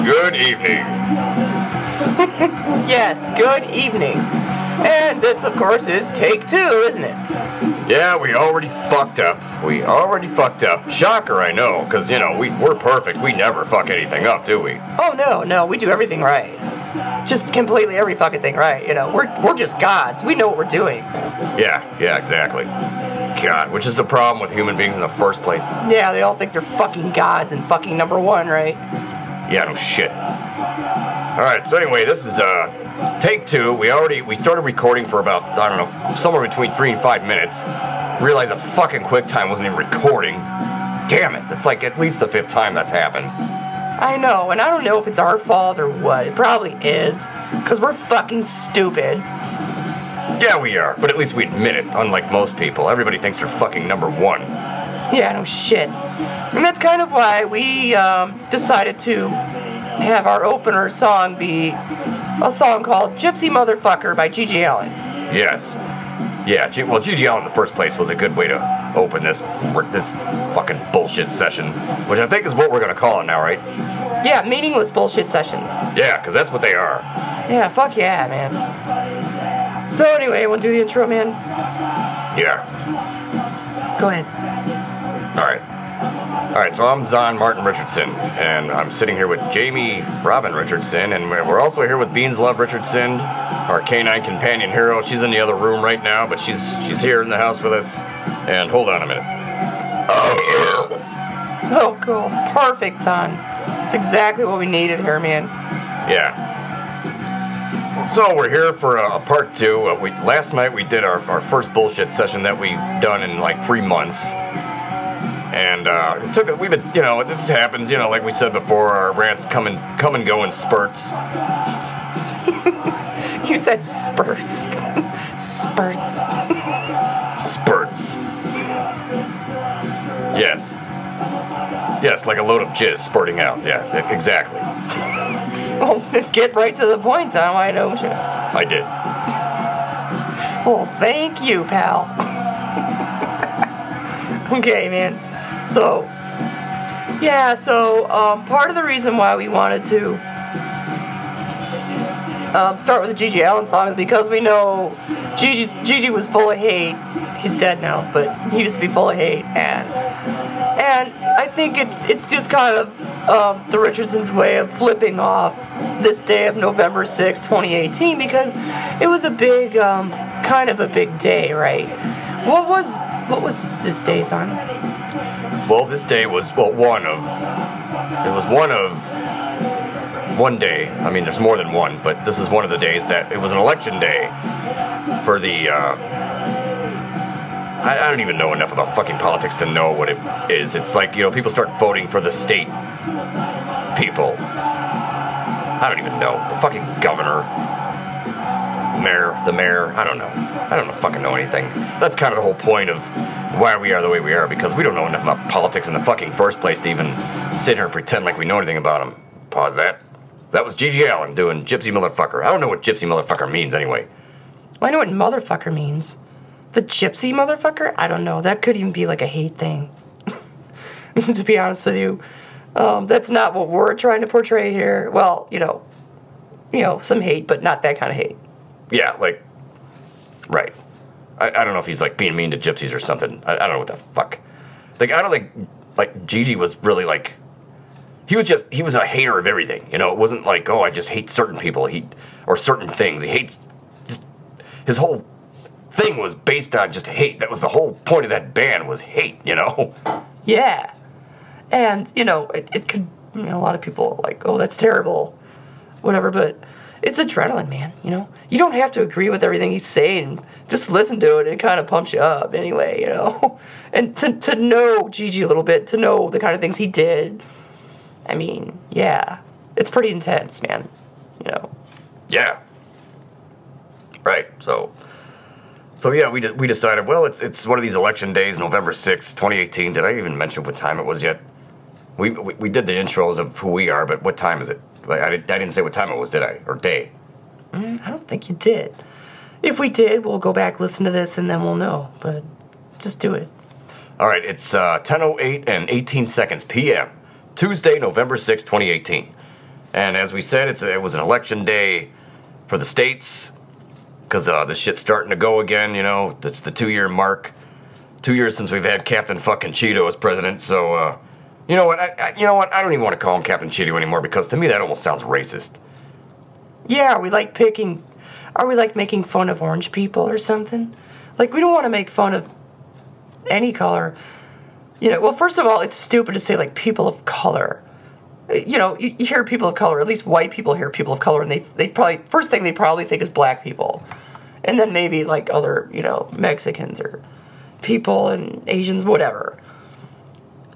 Good evening. Yes, good evening. And this, of course, is take 2, isn't it? Yeah, we already fucked up. Shocker, I know, because, you know, we're perfect. We never fuck anything up, do we? Oh, no, we do everything right. Just completely every fucking thing right, you know. We're just gods. We know what we're doing. Yeah, exactly. God, which is the problem with human beings in the first place. Yeah, they all think they're fucking gods and fucking number 1, right? Yeah, no shit. Alright, so anyway, this is, take 2. We started recording for about, I don't know, somewhere between 3 and 5 minutes. Realized a fucking QuickTime wasn't even recording. Damn it, that's like at least the 5th time that's happened. I know, and I don't know if it's our fault or what. It probably is, because we're fucking stupid. Yeah, we are, but at least we admit it, unlike most people. Everybody thinks they're fucking number 1. Yeah, no shit. And that's kind of why we decided to have our opener song be a song called Gypsy Motherfucker by G.G. Allin. Yes. Yeah, well, G.G. Allin in the first place was a good way to open this fucking bullshit session, which I think is what we're going to call it now, right? Yeah, meaningless bullshit sessions. Yeah, because that's what they are. Yeah, fuck yeah, man. So anyway, want to do the intro, man? Yeah. Go ahead. Alright, so I'm Zon Martin Richardson, and I'm sitting here with Jamie Robin Richardson, and we're also here with BeanZ LovE Richardson, our canine companion hero. She's in the other room right now, but she's here in the house with us. And hold on a minute. Oh, cool. Perfect, Zon. It's exactly what we needed here, man. Yeah. So we're here for a part 2. Last night we did our first bullshit session that we've done in like 3 months. And we've been, you know, this happens, you know, like we said before, our rants come and go in spurts. You said spurts. Spurts. Spurts. Yes, like a load of jizz spurting out. Yeah, exactly. Well, get right to the point, Zon, why don't you? I did. Well, thank you, pal. Okay, man. So, part of the reason why we wanted to start with the G.G. Allin song is because we know Gigi was full of hate. He's dead now, but he used to be full of hate, and I think it's just kind of the Richardsons' way of flipping off this day of November 6, 2018, because it was a big, kind of a big day, right? What was this day's on? Well, this day was, one day. I mean, there's more than one, but this is one of the days that it was an election day for the, I don't even know enough about fucking politics to know what it is. It's like, you know, people start voting for the state people. I don't even know. The fucking governor. The mayor, I don't know fucking know anything. That's kind of the whole point of why we are the way we are, because we don't know enough about politics in the fucking first place to even sit here and pretend like we know anything about them. Pause that. That was G.G. Allin doing Gypsy Motherfucker. I don't know what Gypsy Motherfucker means anyway. Well, I know what motherfucker means. The Gypsy Motherfucker? I don't know. That could even be like a hate thing. To be honest with you. That's not what we're trying to portray here. Well, you know, some hate, but not that kind of hate. Yeah, like, right. I don't know if he's, like, being mean to gypsies or something. I don't know what the fuck. Like, I don't think, like, Gigi was really, like, he was a hater of everything, you know? It wasn't like, oh, I just hate certain people, or certain things. He hates, just, his whole thing was based on just hate. That was the whole point of that band, was hate, you know? Yeah. And, you know, it could, you know, a lot of people are like, oh, that's terrible, whatever, but it's adrenaline, man, you know? You don't have to agree with everything he's saying. Just listen to it, and it kind of pumps you up anyway, you know? And to know Gigi a little bit, to know the kind of things he did, I mean, yeah. It's pretty intense, man, you know? Yeah. Right, so So yeah, we decided, well, it's one of these election days, November 6th, 2018. Did I even mention what time it was yet? We did the intros of who we are, but what time is it? I didn't say what time it was, did I? Or day? I don't think you did. If we did, we'll go back, listen to this, and then we'll know. But just do it. All right, it's 10:08 and 18 seconds p.m. Tuesday, November 6th, 2018. And as we said, it was an election day for the states because this shit's starting to go again. You know, it's the 2-year mark. 2 years since we've had Captain fucking Cheeto as president. So, you know what? I don't even want to call him Captain Cheeto anymore because to me that almost sounds racist. Yeah, are we like making fun of orange people or something? Like, we don't want to make fun of any color. You know, well, first of all, it's stupid to say, like, people of color. You know, you hear people of color, at least white people hear people of color, and they probably, first thing they probably think is black people. And then maybe, like, other, you know, Mexicans or people and Asians, whatever.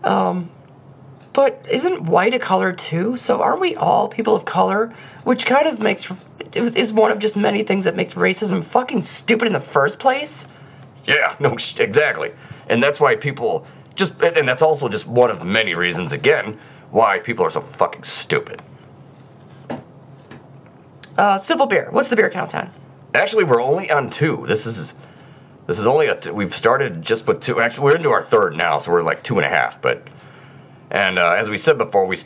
But isn't white a color too? So aren't we all people of color? Which kind of is one of just many things that makes racism fucking stupid in the first place. Yeah, no, exactly. And that's why people and that's also just one of many reasons, again, why people are so fucking stupid. Simple beer. What's the beer count on? Actually, we're only on 2. This is only we've started just with 2. Actually, we're into our 3rd now, so we're like 2.5. But as we said before, we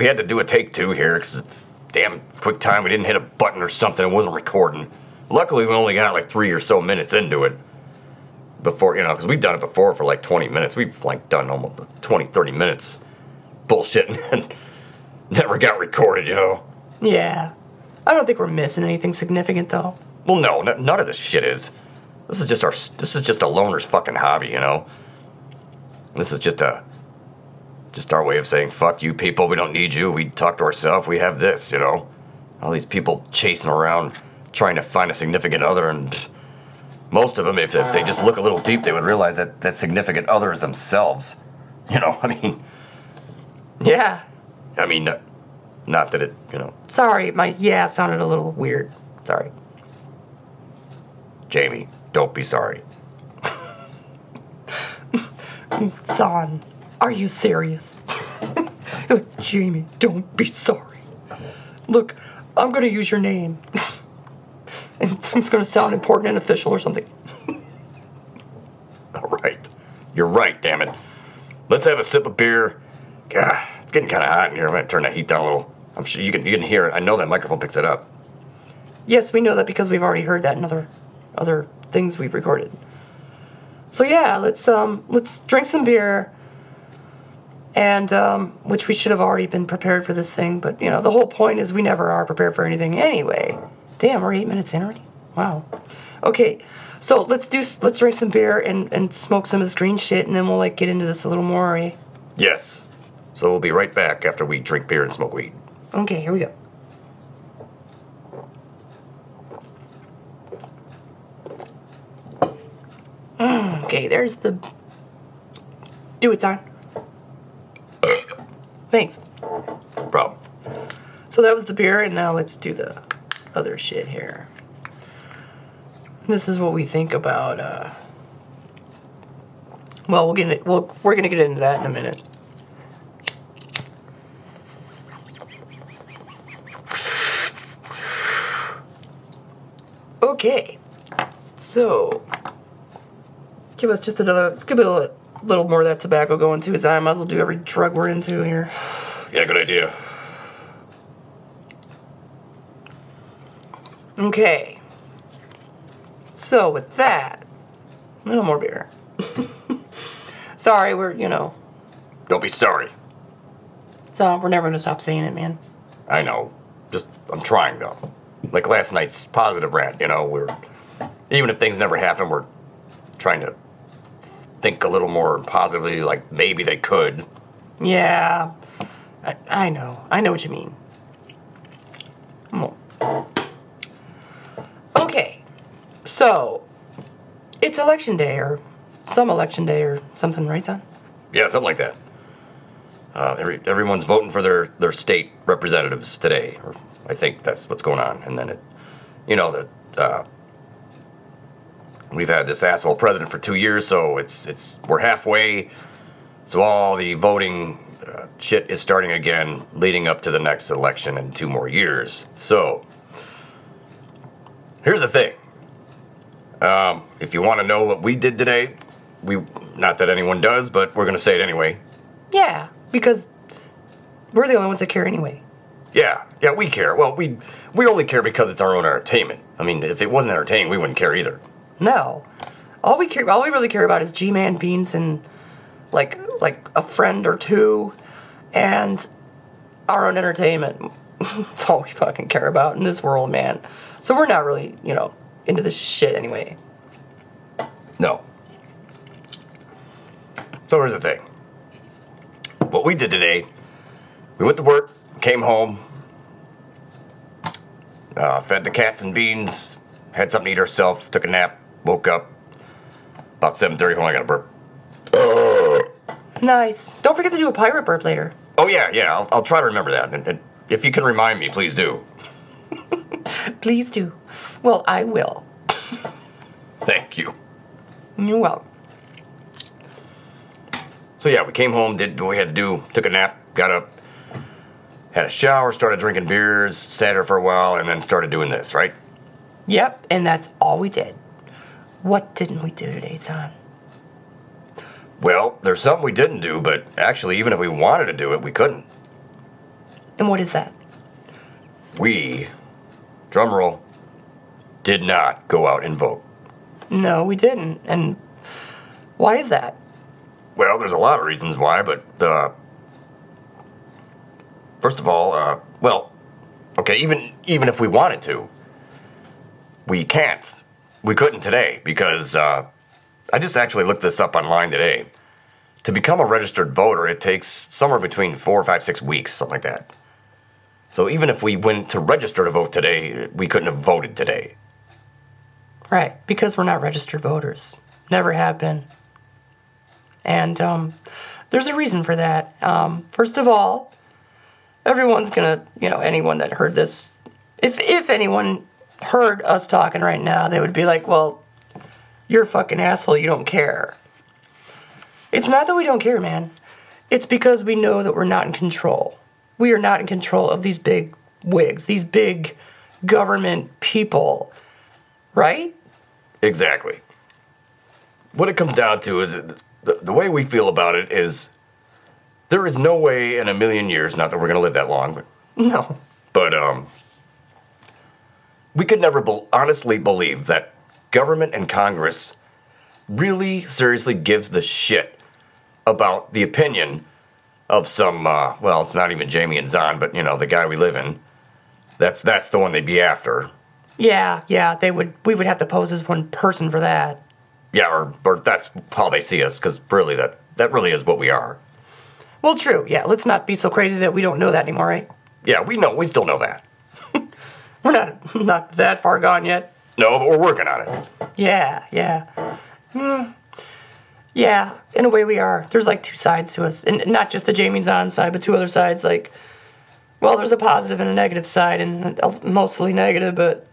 had to do a take 2 here because it's damn quick time. We didn't hit a button or something. It wasn't recording. Luckily, we only got like 3 or so minutes into it before, you know, because we've done it before for like 20 minutes. We've like done almost 20, 30 minutes bullshitting and never got recorded, you know. Yeah. I don't think we're missing anything significant, though. Well, no, none of this shit is. This is just a loner's fucking hobby, you know. This is just our way of saying, fuck you people, we don't need you, we talk to ourselves, we have this, you know. All these people chasing around trying to find a significant other, and most of them, if they just look a little deep, they would realize that that significant other is themselves. You know, I mean... Yeah. I mean, not that it, you know... Sorry, my yeah sounded a little weird. Sorry. Jamie, don't be sorry. Son, are you serious? Jamie, don't be sorry. Look, I'm going to use your name. And it's going to sound important and official or something. All right. You're right, damn it. Let's have a sip of beer. God, it's getting kind of hot in here. I'm going to turn that heat down a little. I'm sure you can hear it. I know that microphone picks it up. Yes, we know that because we've already heard that in other things we've recorded. So yeah, let's drink some beer. And, which we should have already been prepared for this thing, but, you know, the whole point is we never are prepared for anything anyway. Damn, we're 8 minutes in already? Wow. Okay, so let's drink some beer and smoke some of this green shit, and then we'll, like, get into this a little more, eh? Yes. So we'll be right back after we drink beer and smoke weed. Okay, here we go. Okay, there's the... Do it, son. Thanks. No problem. So that was the beer, and now let's do the other shit here. This is what we think about, well, we're gonna get into that in a minute. Okay. So, let's give a little more of that tobacco going too, as I might as well do every drug we're into here. Yeah, good idea. Okay. So with that, a little more beer. Sorry, Don't be sorry. So we're never gonna stop saying it, man. I know. I'm trying though. Like last night's positive rant, you know, even if things never happen, we're trying to think a little more positively, like maybe they could. Yeah, I know what you mean. Okay, so it's election day or something, right, son? Yeah, something like that. Everyone's voting for their state representatives today, or I think that's what's going on. And then We've had this asshole president for 2 years, so we're halfway. So all the voting shit is starting again, leading up to the next election in 2 more years. So here's the thing. If you want to know what we did today, not that anyone does, but we're going to say it anyway. Yeah, because we're the only ones that care anyway. Yeah, we care. Well, we only care because it's our own entertainment. I mean, if it wasn't entertaining, we wouldn't care either. No. All we really care about is G-Man, BeanZ, and like a friend or two, and our own entertainment. That's all we fucking care about in this world, man. So we're not really, into this shit anyway. No. So here's the thing. What we did today, we went to work, came home, fed the cats and beans, had something to eat ourselves, took a nap, woke up about 7:30. Hold on, I got a burp. Nice. Don't forget to do a pirate burp later. Oh, yeah, I'll try to remember that. And if you can remind me, please do. Please do. Well, I will. Thank you. You're welcome. So yeah, we came home, did what we had to do, took a nap, got up, had a shower, started drinking beers, sat here for a while, and then started doing this, right? Yep, and that's all we did. What didn't we do today, Son? Well, there's something we didn't do, but actually, even if we wanted to do it, we couldn't. And what is that? We, drumroll, did not go out and vote. No, we didn't. And why is that? Well, there's a lot of reasons why, but first of all, okay, even if we wanted to, we can't. We couldn't today because I just actually looked this up online today. To become a registered voter, it takes somewhere between 4, 5, 6 weeks, something like that. So even if we went to register to vote today, we couldn't have voted today. Right, because we're not registered voters. Never have been. And there's a reason for that. First of all, everyone's gonna, anyone that heard this, if anyone heard us talking right now, they would be like, well, you're a fucking asshole, you don't care. It's not that we don't care, man. It's because we know that we're not in control. We are not in control of these big wigs, these big government people, right? Exactly. What it comes down to is the way we feel about it is there is no way in a million years, not that we're going to live that long, but no. But we could never honestly believe that government and Congress really seriously gives the shit about the opinion of some, well, it's not even Jamie and Zahn, but, the guy we live in. That's the one they'd be after. Yeah, we would have to pose as one person for that. Yeah, or that's how they see us, because really, that really is what we are. Well, true, yeah, let's not be so crazy that we don't know that anymore, right? Yeah, we still know that. We're not that far gone yet. No, but we're working on it. Yeah. Yeah, in a way we are. There's like two sides to us, and not just the Jamie and Zahn side, but two other sides, like, well, there's a positive and a negative side, and mostly negative, but,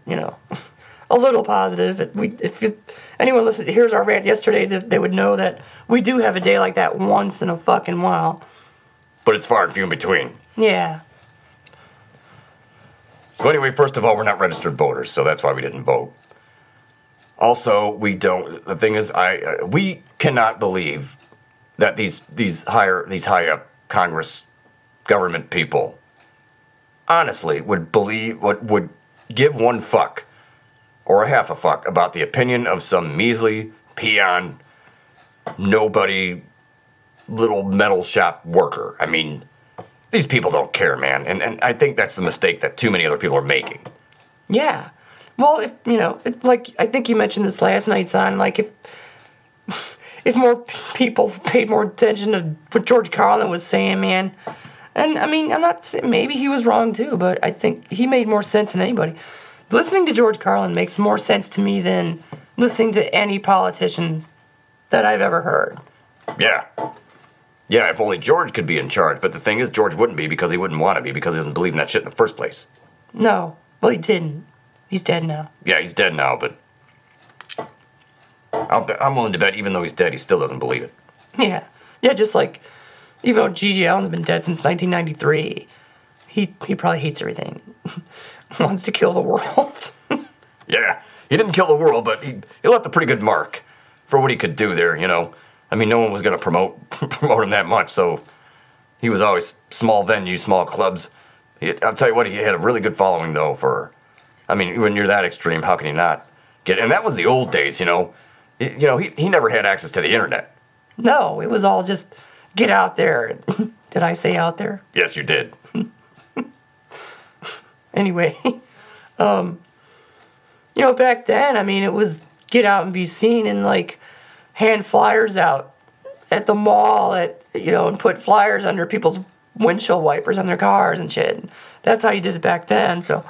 a little positive. If anyone listened, here's our rant yesterday, they would know that we do have a day like that once in a fucking while. But it's far and few in between. Yeah. So anyway, first of all, we're not registered voters, so that's why we didn't vote. Also, the thing is, we cannot believe that these high up Congress government people honestly would give one fuck or a half a fuck about the opinion of some measly peon, nobody, little metal shop worker. I mean, these people don't care, man. And I think that's the mistake that too many other people are making. Yeah. Well, like, I think you mentioned this last night, Son, like, if more people paid more attention to what George Carlin was saying, man, and, I mean, I'm not saying, maybe he was wrong, too, but I think he made more sense than anybody. Listening to George Carlin makes more sense to me than listening to any politician that I've ever heard. Yeah. Yeah, if only George could be in charge, but the thing is, George wouldn't be because he wouldn't want to be because he doesn't believe in that shit in the first place. No. Well, he didn't. He's dead now. Yeah, he's dead now, but I'm willing to bet, even though he's dead, he still doesn't believe it. Yeah. Yeah, just like, even though G.G. Allen's been dead since 1993, he probably hates everything. Wants to kill the world. Yeah, he didn't kill the world, but he left a pretty good mark for what he could do there, you know. I mean, no one was going to promote him that much, so he was always small venues, small clubs. I'll tell you what, he had a really good following, though, I mean, when you're that extreme, how can you not get... And that was the old days, you know. He never had access to the internet. No, it was all just get out there. Did I say out there? Yes, you did. Anyway, back then, I mean, it was get out and be seen and, like, hand flyers out at the mall and put flyers under people's windshield wipers on their cars and shit. That's how you did it back then, so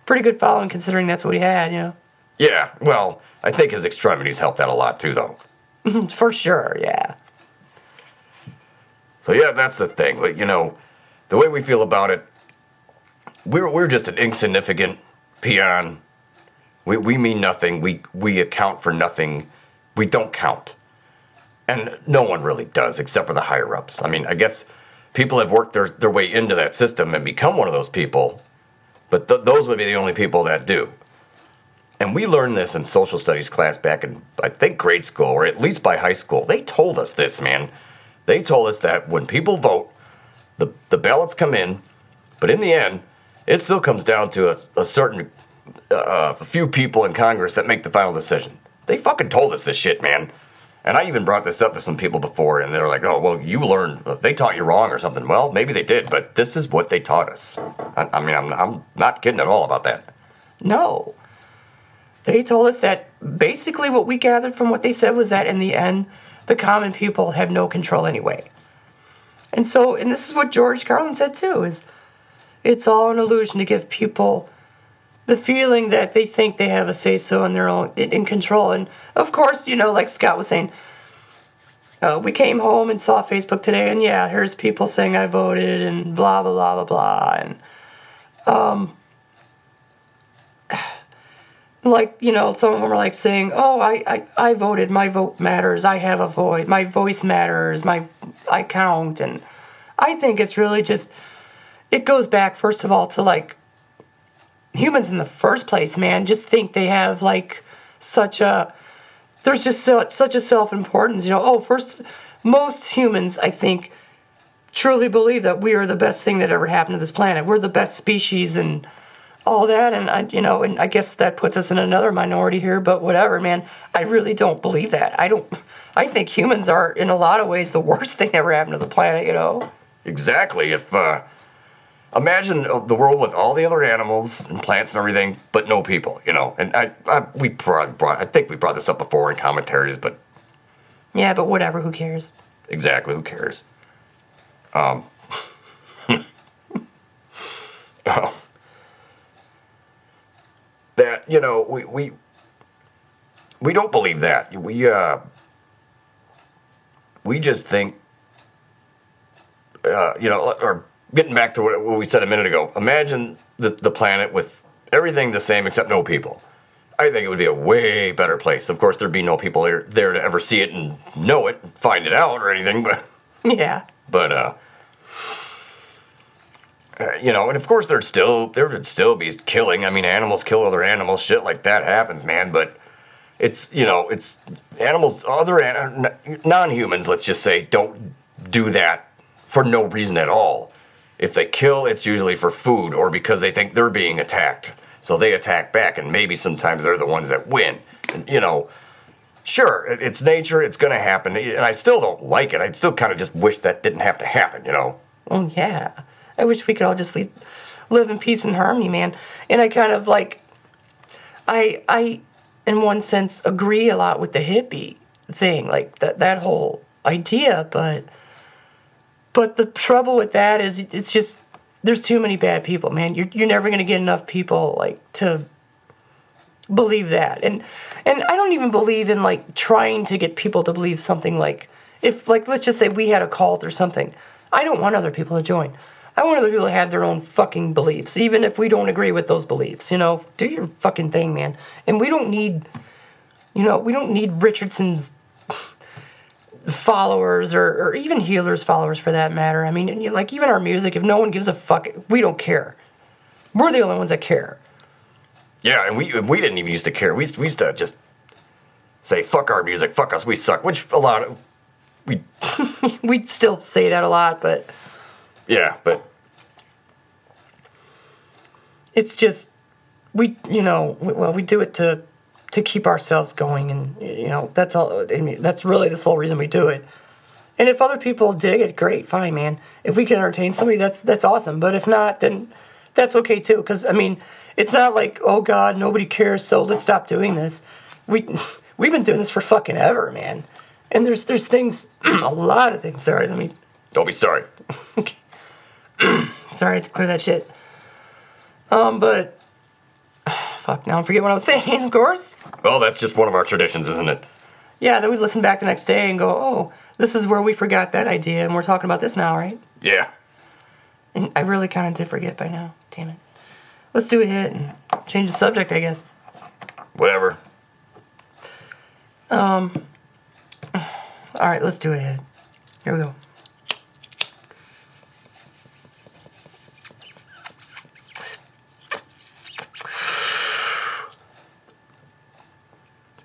pretty good following considering that's what he had, you know. Yeah, well, I think his extremities helped that a lot too, though. For sure, yeah. So yeah, that's the thing. But the way we feel about it, we're just an insignificant peon. We mean nothing. We account for nothing. We don't count, and no one really does except for the higher ups. I mean, I guess people have worked their way into that system and become one of those people, but those would be the only people that do. And we learned this in social studies class back in, I think, grade school, or at least by high school. They told us this, man. They told us that when people vote, the ballots come in, but in the end, it still comes down to a certain a few people in Congress that make the final decision. They fucking told us this shit, man. And I even brought this up to some people before, and they were like, oh, well, you learned, they taught you wrong or something. Well, maybe they did, but this is what they taught us. I mean, I'm not kidding at all about that. No. They told us that basically what we gathered from what they said was that in the end, the common people have no control anyway. And this is what George Carlin said too, is it's all an illusion to give people the feeling that they think they have a say-so in their own, in control. And of course, like Scott was saying, we came home and saw Facebook today, and yeah, here's people saying I voted and blah, blah, blah, blah, blah. And, some of them are like saying, oh, I voted, my vote matters, I have a voice, my voice matters, I count. And I think it's really just, it goes back, first of all, to, like, humans in the first place, man, just think they have, like, there's just such a self-importance, first, most humans, I think, truly believe that we are the best thing that ever happened to this planet. We're the best species and all that, and and I guess that puts us in another minority here, but whatever, man. I really don't believe that. I think humans are, in a lot of ways, the worst thing ever happened to the planet, Exactly. If, imagine the world with all the other animals and plants and everything, but no people, And I think we brought this up before in commentaries, but... Yeah, but whatever, who cares? Exactly, who cares? That, we don't believe that. We just think, or getting back to what we said a minute ago, imagine the planet with everything the same except no people. I think it would be a way better place. Of course, there'd be no people there to ever see it and know it, find it out or anything, but... Yeah. But, and of course there would still be killing. I mean, animals kill other animals, shit like that happens, man, but it's animals, non-humans, let's just say, don't do that for no reason at all. If they kill, it's usually for food or because they think they're being attacked. So they attack back, and maybe sometimes they're the ones that win. And, sure, it's nature, it's going to happen, and I still don't like it. I still kind of just wish that didn't have to happen, Oh, yeah. I wish we could all just live in peace and harmony, man. And I kind of, I in one sense, agree a lot with the hippie thing, like that whole idea, but the trouble with that is it's just, there's too many bad people, man. You're never going to get enough people, to believe that. And I don't even believe in, trying to get people to believe something if, let's just say we had a cult or something. I don't want other people to join. I want other people to have their own fucking beliefs, even if we don't agree with those beliefs, Do your fucking thing, man. And we don't need, You know, we don't need Richardson's followers or even HeelerZ followers for that matter. I mean, like, even our music, if no one gives a fuck, we don't care. We're the only ones that care. Yeah, and we didn't even used to care. We used to just say, fuck our music, fuck us, we suck, which a lot of, we'd still say that a lot, but... Yeah, but... It's just, we do it to keep ourselves going, and, you know, that's all. I mean, that's really the sole reason we do it. And if other people dig it, great, fine, man. If we can entertain somebody, that's awesome. But if not, then that's okay too. Because I mean, it's not like, oh God, nobody cares, so let's stop doing this. We've been doing this for fucking ever, man. And there's things, a lot of things. Sorry, let me. Don't be sorry. Okay. Sorry, I had to clear that shit. But fuck, now I forget what I was saying, of course. Well, that's just one of our traditions, isn't it? Yeah, then we listen back the next day and go, oh, this is where we forgot that idea, and we're talking about this now, right? Yeah. And I really kind of did forget by now. Damn it. Let's do a hit and change the subject, I guess. Whatever. All right, let's do a hit. Here we go.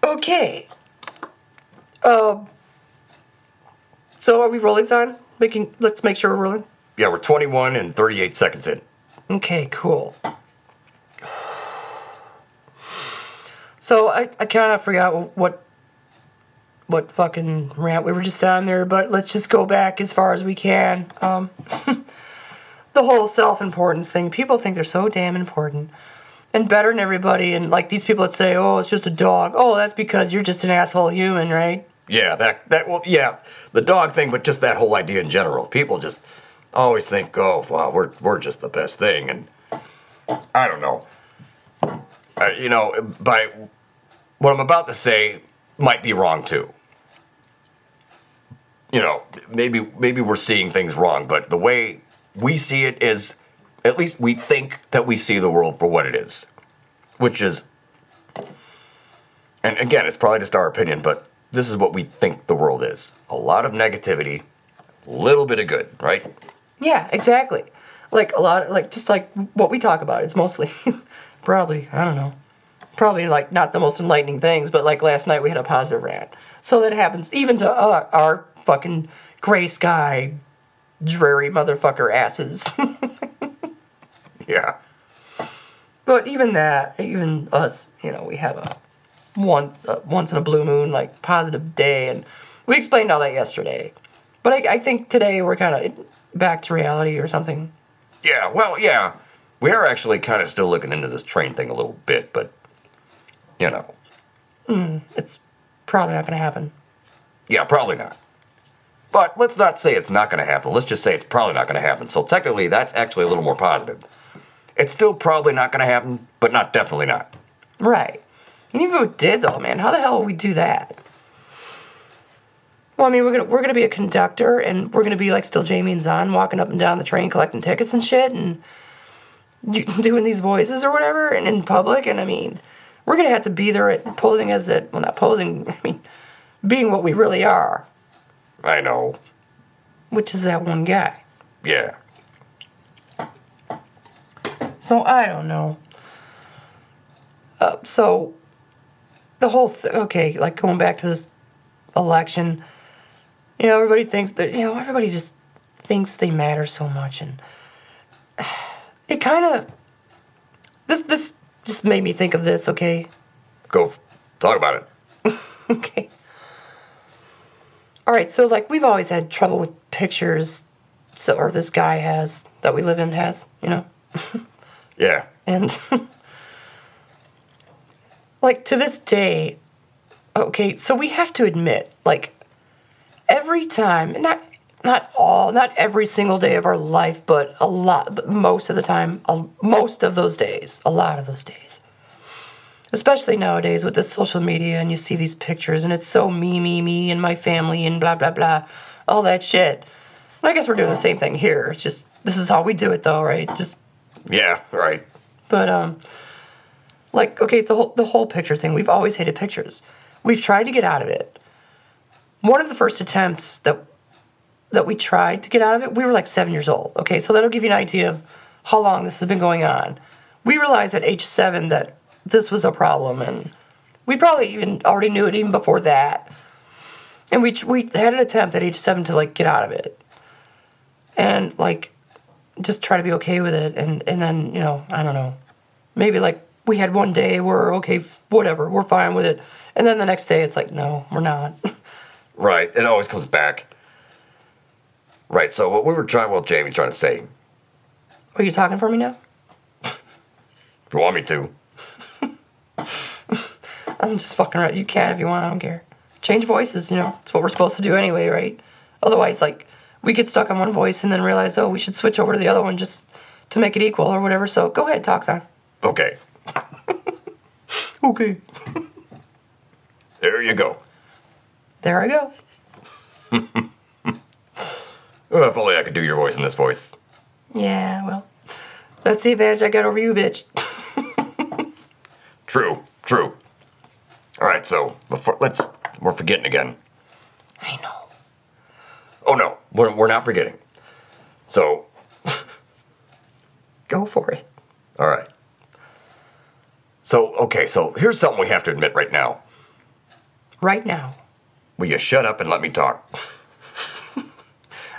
Okay. So are we rolling, son? Let's make sure we're rolling. Yeah, we're 21 and 38 seconds in. Okay, cool. So I kind of forgot what fucking rant we were just on there, but let's just go back as far as we can. The whole self-importance thing. People think they're so damn important and better than everybody, and like these people that say, oh, it's just a dog. Oh, that's because you're just an asshole human, right? Yeah, yeah, the dog thing, but just that whole idea in general. People just always think, oh, wow, we're just the best thing, and I don't know. You know, by what I'm about to say might be wrong too. You know, maybe we're seeing things wrong, but the way we see it is, at least we think that we see the world for what it is, which is, and again, it's probably just our opinion, but this is what we think the world is. A lot of negativity, a little bit of good, right? Yeah, exactly. Like a lot, like just like what we talk about is mostly, probably, I don't know, probably like not the most enlightening things, but like last night we had a positive rant. So that happens even to our fucking gray sky, dreary motherfucker asses. Yeah. But even us, you know, we have a once in a blue moon, like, positive day, and we explained all that yesterday. But I think today we're kind of back to reality or something. Yeah, well, yeah. We are actually kind of still looking into this train thing a little bit, but, you know. It's probably not going to happen. Yeah, probably not. But let's not say it's not going to happen. Let's just say it's probably not going to happen. So technically, that's actually a little more positive. It's still probably not going to happen, but not definitely not. Right. And even if it did, though, man, how the hell would we do that? Well, I mean, we're gonna be a conductor, and we're gonna be like still Jamie and Zahn walking up and down the train collecting tickets and shit, and doing these voices or whatever, and in public. And I mean, we're gonna have to be there posing as it. Well, not posing. I mean, being what we really are. I know. Which is that one guy. Yeah. So I don't know. So the whole okay, like going back to this election, you know, everybody thinks that, you know, everybody just thinks they matter so much, and it kind of this just made me think of this. Okay, Go talk about it. okay. All right, so like we've always had trouble with pictures, so or this guy has that we live in has, you know. Yeah. And like to this day, okay, so we have to admit, like every time, not every single day of our life, but a lot, but most of the time, most of those days, a lot of those days, especially nowadays with this social media, and you see these pictures, and it's so me, and my family, and blah, blah, blah, all that shit. And I guess we're doing the same thing here. It's just, this is how we do it, though, right? Just. Yeah, right. But, like, okay, the whole picture thing, we've always hated pictures. we've tried to get out of it. One of the first attempts that we tried to get out of it, we were like 7 years old. Okay, so that'll give you an idea of how long this has been going on. We realized at age 7 that this was a problem, and we probably even already knew it even before that. And we had an attempt at age 7 to like get out of it, and like just try to be okay with it. And then, you know, I don't know, maybe like we had one day we're okay, whatever, we're fine with it, and then the next day it's like, no, we're not. Right, it always comes back. Right, so what we were trying, well, Jamie's trying to say. Are you talking for me now? If you want me to. I'm just fucking right. You can if you want, I don't care. Change voices, you know, it's what we're supposed to do anyway, right? Otherwise, like, we get stuck on one voice and then realize, oh, we should switch over to the other one just to make it equal or whatever. So go ahead, talk, son. Okay. Okay. There you go. There I go. Well, if only I could do your voice in this voice. Yeah, well, that's the advantage I got over you, bitch. True. All right, so we're forgetting again. I know. Oh no, we're not forgetting. So, go for it. All right. So, okay, so here's something we have to admit right now. Right now. Will you shut up and let me talk?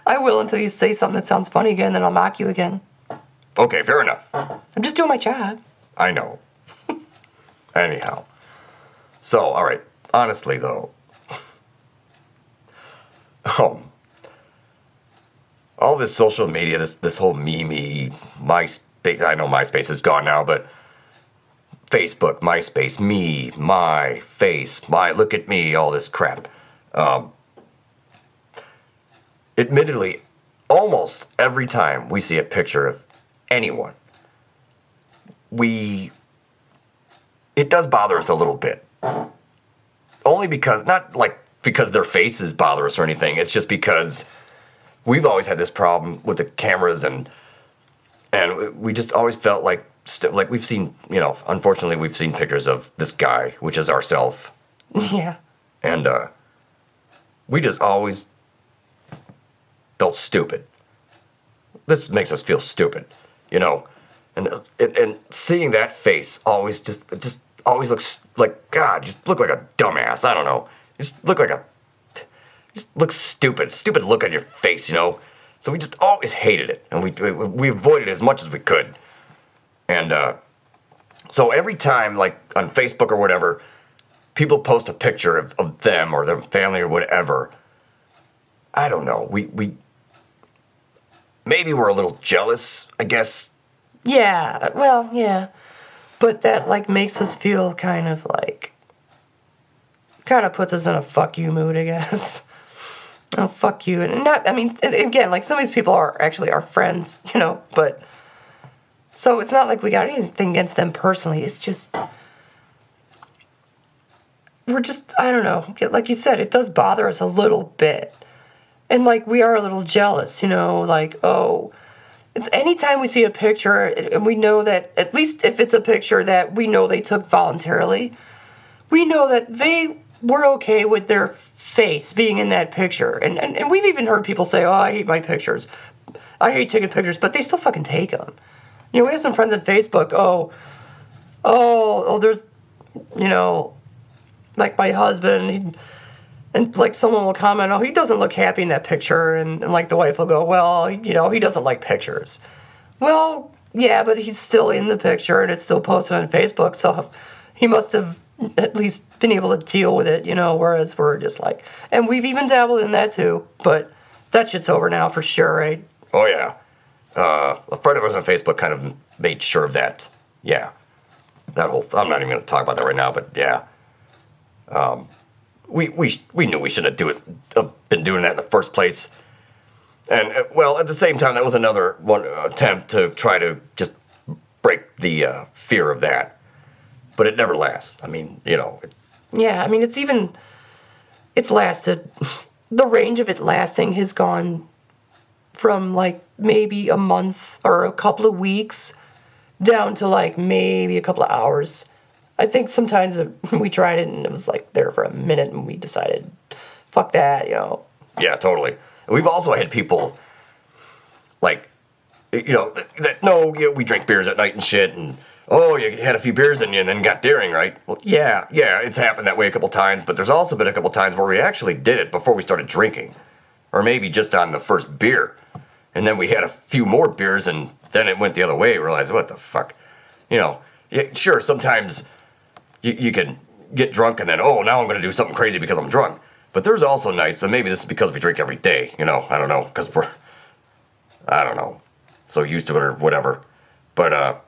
I will until you say something that sounds funny again, then I'll mock you again. Okay, fair enough. I'm just doing my job. I know. Anyhow. So, all right. Honestly, though. All this social media, this whole MeMe, MySpace, I know MySpace is gone now, but Facebook, MySpace, me, my face, my look at me, all this crap. Admittedly, almost every time we see a picture of anyone, it does bother us a little bit. Only because, not like because their faces bother us or anything, it's just because we've always had this problem with the cameras, and we just always felt like we've seen, you know, unfortunately we've seen pictures of this guy, which is ourself. Yeah. And we just always felt stupid. This makes us feel stupid, you know. And seeing that face always just always looks like, God, just look like a dumbass. I don't know. Just look stupid. Stupid look on your face, you know. So we just always hated it, and we avoided it as much as we could. And so every time, like on Facebook or whatever, people post a picture of them or their family or whatever, I don't know. We maybe we're a little jealous, I guess. Yeah, well, yeah. But that, like, makes us feel kind of puts us in a fuck you mood, I guess. Oh, fuck you. And not, I mean, again, like, some of these people are actually our friends, you know, but, so it's not like we got anything against them personally. It's just, we're just, I don't know. Like you said, it does bother us a little bit. And, like, we are a little jealous, you know, like, oh, anytime we see a picture, and we know that, at least if it's a picture that we know they took voluntarily, we know that they were okay with their face being in that picture. And we've even heard people say, oh, I hate my pictures. I hate taking pictures, but they still fucking take them. You know, we have some friends on Facebook, there's, you know, like my husband, and like someone will comment, oh, he doesn't look happy in that picture, and like the wife will go, well, you know, he doesn't like pictures. Well, yeah, but he's still in the picture, and it's still posted on Facebook, so he must have at least been able to deal with it, you know, whereas we're just like, and we've even dabbled in that too, but that shit's over now for sure, right? Oh, yeah. A friend of ours on Facebook kind of made sure of that. Yeah. That whole, I'm not even going to talk about that right now, but yeah. We knew we shouldn't have been doing that in the first place. And, well, at the same time, that was another one attempt to try to just break the fear of that. But it never lasts. I mean, you know. Yeah, I mean, it's lasted. The range of it lasting has gone from, like, maybe a month or a couple of weeks down to, like, maybe a couple of hours. I think sometimes we tried it and it was like there for a minute and we decided, fuck that, you know. Yeah, totally. And we've also had people, like, you know, no, you know, we drink beers at night and shit, and, oh, you had a few beers and then got daring, right? Well, yeah, it's happened that way a couple times, but there's also been a couple times where we actually did it before we started drinking. Or maybe just on the first beer. And then we had a few more beers, and then it went the other way. We realized, what the fuck? You know, sure, sometimes you can get drunk and then, oh, now I'm going to do something crazy because I'm drunk. But there's also nights, and maybe this is because we drink every day, you know, I don't know, because we're, I don't know, so used to it or whatever. But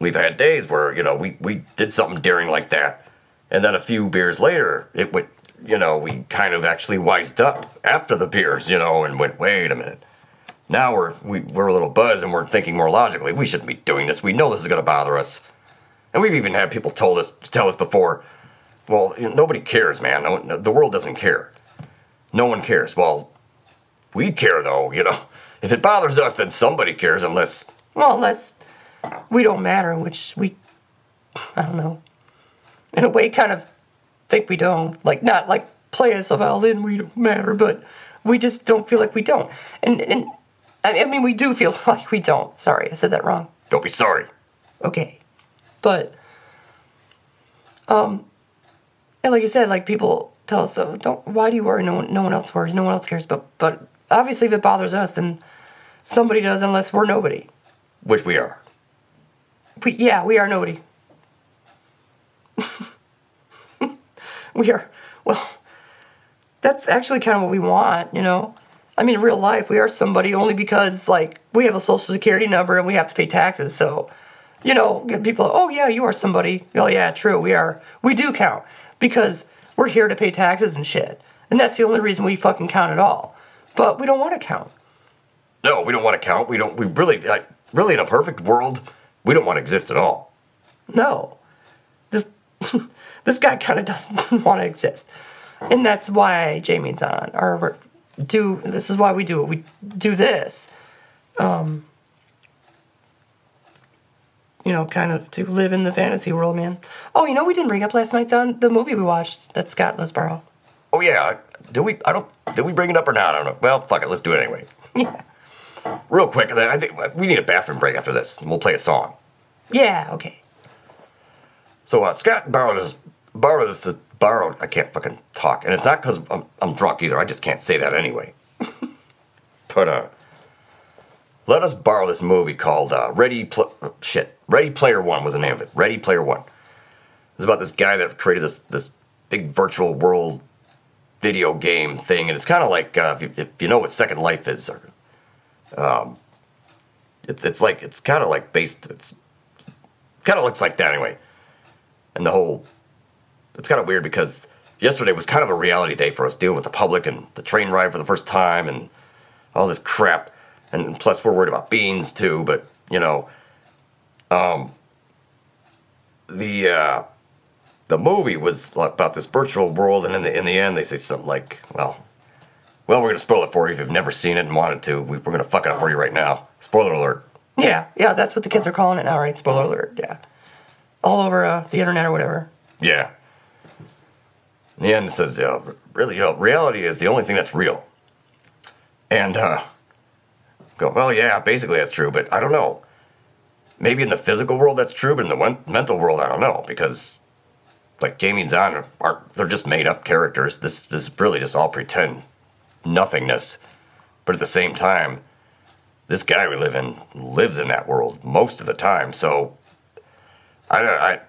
we've had days where, you know, we did something daring like that, and then a few beers later, it went, you know, we kind of actually wised up after the beers, you know, and went, wait a minute. Now we're a little buzzed and we're thinking more logically. We shouldn't be doing this. We know this is going to bother us. And we've even had people tell us before, well, you know, nobody cares, man. No, the world doesn't care. No one cares. Well, we care, though, you know. If it bothers us, then somebody cares, unless we don't matter, which I don't know, in a way kind of think we don't. Like, not like play us a violin, we don't matter, but we just don't feel like we don't. And I mean, we do feel like we don't. Sorry, I said that wrong. Don't be sorry. Okay. But, and like you said, like people tell us, why do you worry? No one else worries. No one else cares. But obviously if it bothers us, then somebody does, unless we're nobody. Which we are. We are nobody. We are, well, that's actually kind of what we want, you know? I mean, in real life, we are somebody only because, like, we have a social security number and we have to pay taxes, so, you know, people, oh, yeah, you are somebody. Oh, yeah, true, we do count, because we're here to pay taxes and shit, and that's the only reason we fucking count at all, but we don't want to count. No, we don't want to count. We really, like, really, in a perfect world, we don't want to exist at all. No. This guy kind of doesn't want to exist. And that's why Jamie's on. This is why we do it. We do this. You know, kind of to live in the fantasy world, man. Oh, you know, we didn't bring up last night's on the movie we watched that Scott Let's Borrow. Oh, yeah. Did we bring it up or not? I don't know. Well, fuck it. Let's do it anyway. Yeah. Real quick, I think we need a bathroom break after this, and we'll play a song. Yeah, okay. So Scott borrowed. I can't fucking talk, and it's not because I'm drunk either. I just can't say that anyway. But let us borrow this movie called Ready Player One was the name of it. Ready Player One. It's about this guy that created this big virtual world video game thing, and it's kind of like if you know what Second Life is. It's kind of like based. It's kind of looks like that anyway. And it's kind of weird because yesterday was kind of a reality day for us, dealing with the public and the train ride for the first time and all this crap. And plus we're worried about beans too, but you know, the movie was about this virtual world, and in the end they say something like, well, we're going to spoil it for you if you've never seen it and wanted to. We're going to fuck it up for you right now. Spoiler alert. Yeah, that's what the kids are calling it now, right? Spoiler alert, yeah. All over the internet or whatever. Yeah. In the end, it says, really, reality is the only thing that's real. And, go, well, yeah, basically that's true, but I don't know. Maybe in the physical world that's true, but in the mental world, I don't know, because, like, Jamie and Zahn they're just made-up characters. This is really just all pretend nothingness. But at the same time, this guy we live in lives in that world most of the time, so I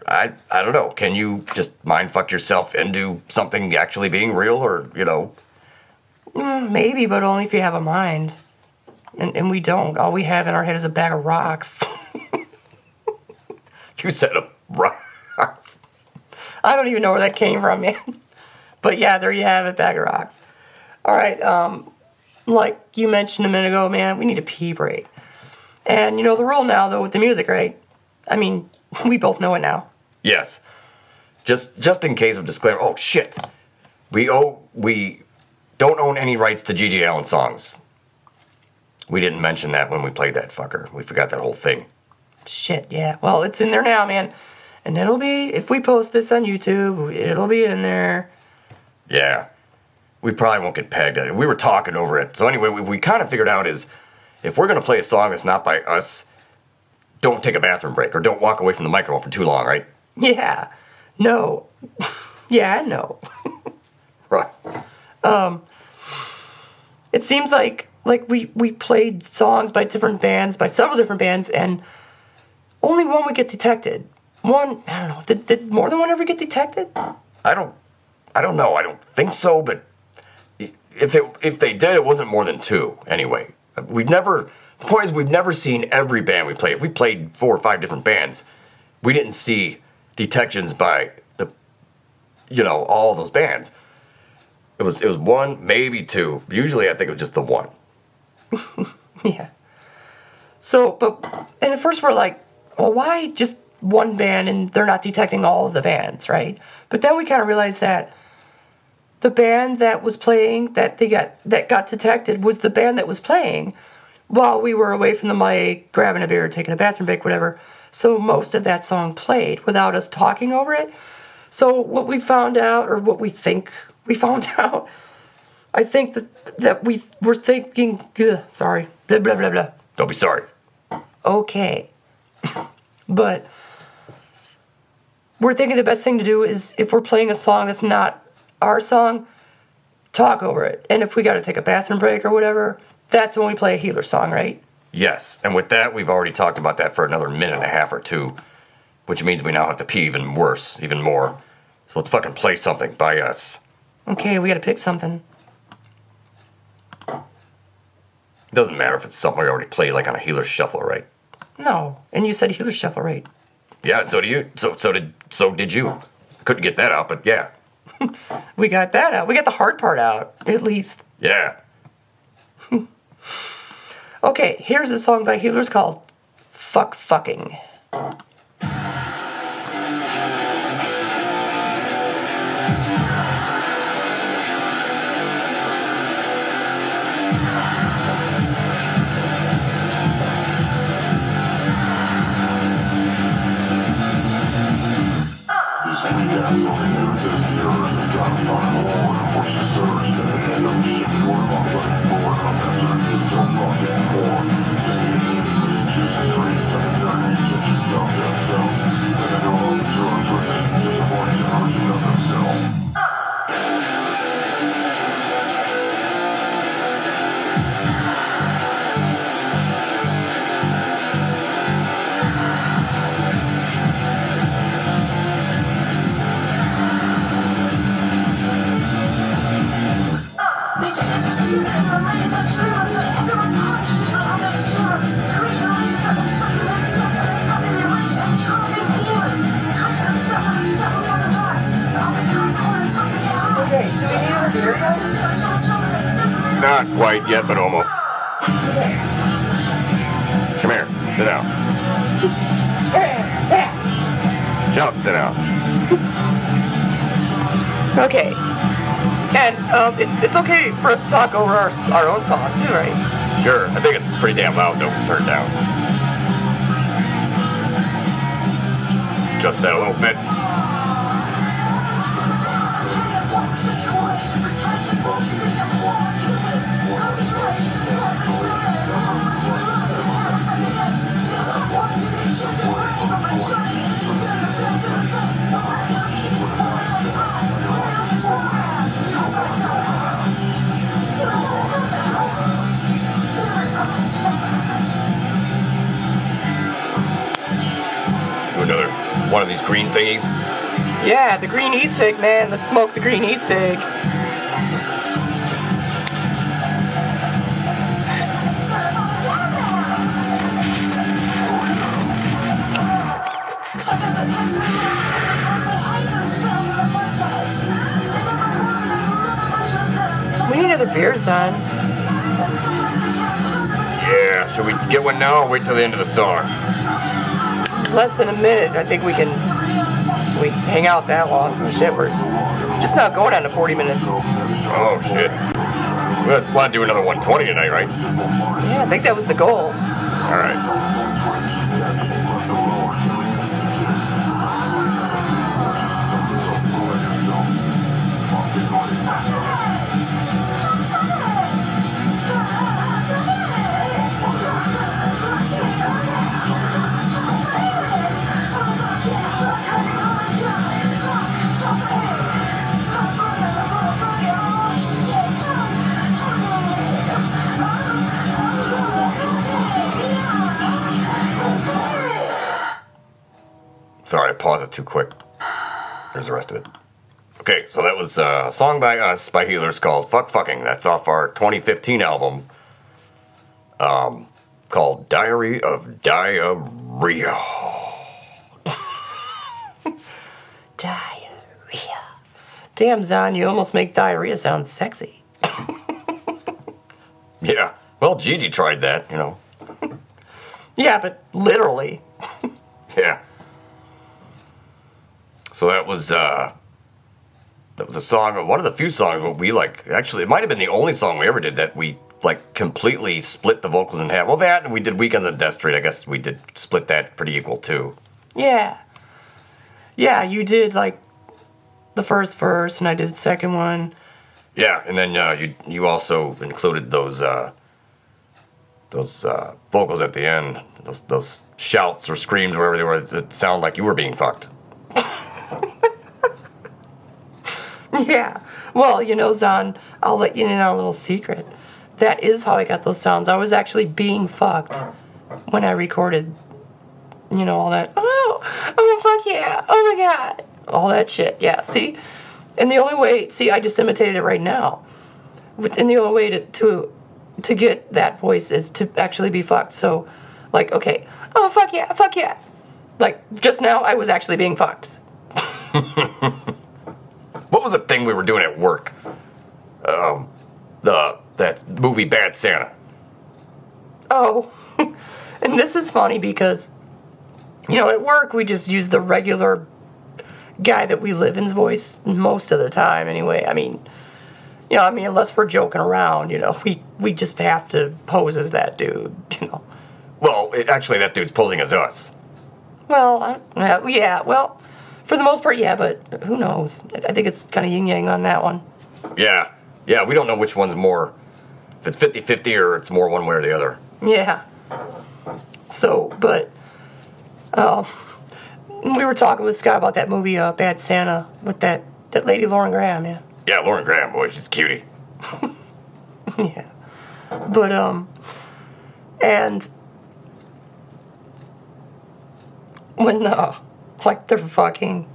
don't know. Can you just mind fuck yourself into something actually being real, or, you know? Maybe, but only if you have a mind. And we don't. All we have in our head is a bag of rocks. You said a rocks. I don't even know where that came from, man. But yeah, there you have it, bag of rocks. All right, like you mentioned a minute ago, man, we need a pee break. And you know the rule now, though, with the music, right? I mean, we both know it now. Yes. Just in case of disclaimer. Oh, shit. We don't own any rights to G.G. Allin songs. We didn't mention that when we played that fucker. We forgot that whole thing. Shit, yeah. Well, it's in there now, man. And it'll be, if we post this on YouTube, it'll be in there. Yeah. We probably won't get pegged. We were talking over it. So anyway, we kind of figured out is, if we're going to play a song that's not by us, don't take a bathroom break or don't walk away from the microphone for too long, right? Yeah. No. Yeah, no. Right. It seems like we played songs by different bands, by several different bands, and only one would get detected. One, I don't know. Did more than one ever get detected? I don't know. I don't think so, but if they did, it wasn't more than 2 anyway. The point is we've never seen every band we played. If we played 4 or 5 different bands, we didn't see detections by all of those bands. It was 1, maybe 2. Usually I think it was just the 1. Yeah. So, and at first we're like, well, why just one band and they're not detecting all of the bands, right? But then we kind of realized that the band that was playing, that got detected, was the band that was playing while we were away from the mic, grabbing a beer, taking a bathroom break, whatever. So most of that song played without us talking over it. So what we found out, or what we think we found out, I think that we were thinking, sorry, blah, blah, blah, blah. Don't be sorry. Okay. But we're thinking the best thing to do is, if we're playing a song that's not our song, talk over it. And if we got to take a bathroom break or whatever, that's when we play a HeelerZ song, right? Yes, and with that, we've already talked about that for another minute and a half or 2, which means we now have to pee even worse, even more. So let's fucking play something by us. Okay, we got to pick something. It doesn't matter if it's something we already played, like on a HeelerZ shuffle, right? No, and you said HeelerZ shuffle, right? Yeah, and so do you. So did you. Couldn't get that out, but yeah. We got that out. We got the hard part out, at least. Yeah. Okay, here's a song by HeelerZ called Fuck Fucking. Not quite yet, but almost. Come here. Sit down. Shut up. Sit down. Okay. And it's okay for us to talk over our own song, too, right? Sure. I think it's pretty damn loud, though. Turn it down. Just that a little bit. Do another one of these green thingies. Yeah, the green e-cig, man. Let's smoke the green e-cig. We need another beer, son. Yeah, should we get one now or wait till the end of the song? Less than a minute. I think we can hang out that long. Shit, we're just not going on to 40 minutes. Oh, shit. We want to do another 120 tonight, right? Yeah, I think that was the goal. All right. too quick. Here's the rest of it. Okay, so that was a song by us, by HeelerZ, called Fuck Fucking. That's off our 2015 album called Diary of Diarrhea. Diarrhea. Damn, Zon, you almost make diarrhea sound sexy. Yeah, well, Gigi tried that, you know. Yeah, but literally. Yeah. So that was a song, one of the few songs that we like. Actually, it might have been the only song we ever did that we like completely split the vocals in half. Well, that and we did Weekends on Death Street. I guess we did split that pretty equal too. Yeah. Yeah, you did like the first verse, and I did the second one. Yeah, and then you also included those vocals at the end, those shouts or screams, wherever they were, that sound like you were being fucked. Yeah. Well, you know, Zon, I'll let you in on a little secret. That is how I got those sounds. I was actually being fucked when I recorded, you know, all that. Oh, fuck yeah. Oh, my God. All that shit. Yeah, see? And the only way, see, I just imitated it right now. And the only way to get that voice is to actually be fucked. So, like, okay. Oh, fuck yeah. Fuck yeah. Like, just now, I was actually being fucked. What was the thing we were doing at work? That movie Bad Santa. Oh, and this is funny because, you know, at work we just use the regular guy that we live in's voice most of the time anyway. I mean, you know, unless we're joking around, you know, we just have to pose as that dude, you know. Well, actually, that dude's posing as us. Well, yeah, well, for the most part, yeah, but who knows? I think it's kind of yin-yang on that one. Yeah, we don't know which one's more, if it's 50-50 or it's more one way or the other. Yeah. So, but, we were talking with Scott about that movie, Bad Santa, with that lady Lauren Graham, yeah. Yeah, Lauren Graham, boy, she's a cutie. Yeah. But, and when, like, they're fucking,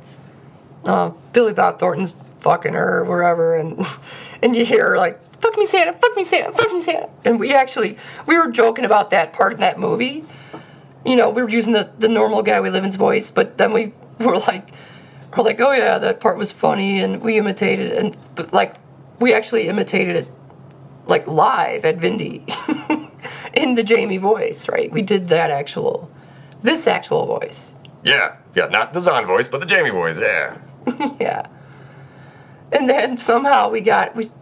Billy Bob Thornton's fucking her or wherever, and you hear her like, fuck me Santa, fuck me Santa, fuck me Santa. And we were joking about that part in that movie. You know, we were using the normal guy we live in's voice, but then we were like, oh yeah, that part was funny, and we imitated it, but like, we actually imitated it, like, live at Vindy, in the Jamie voice, right? We did this actual voice. Yeah, not the Zon voice, but the Jamie voice, yeah. Yeah. And then somehow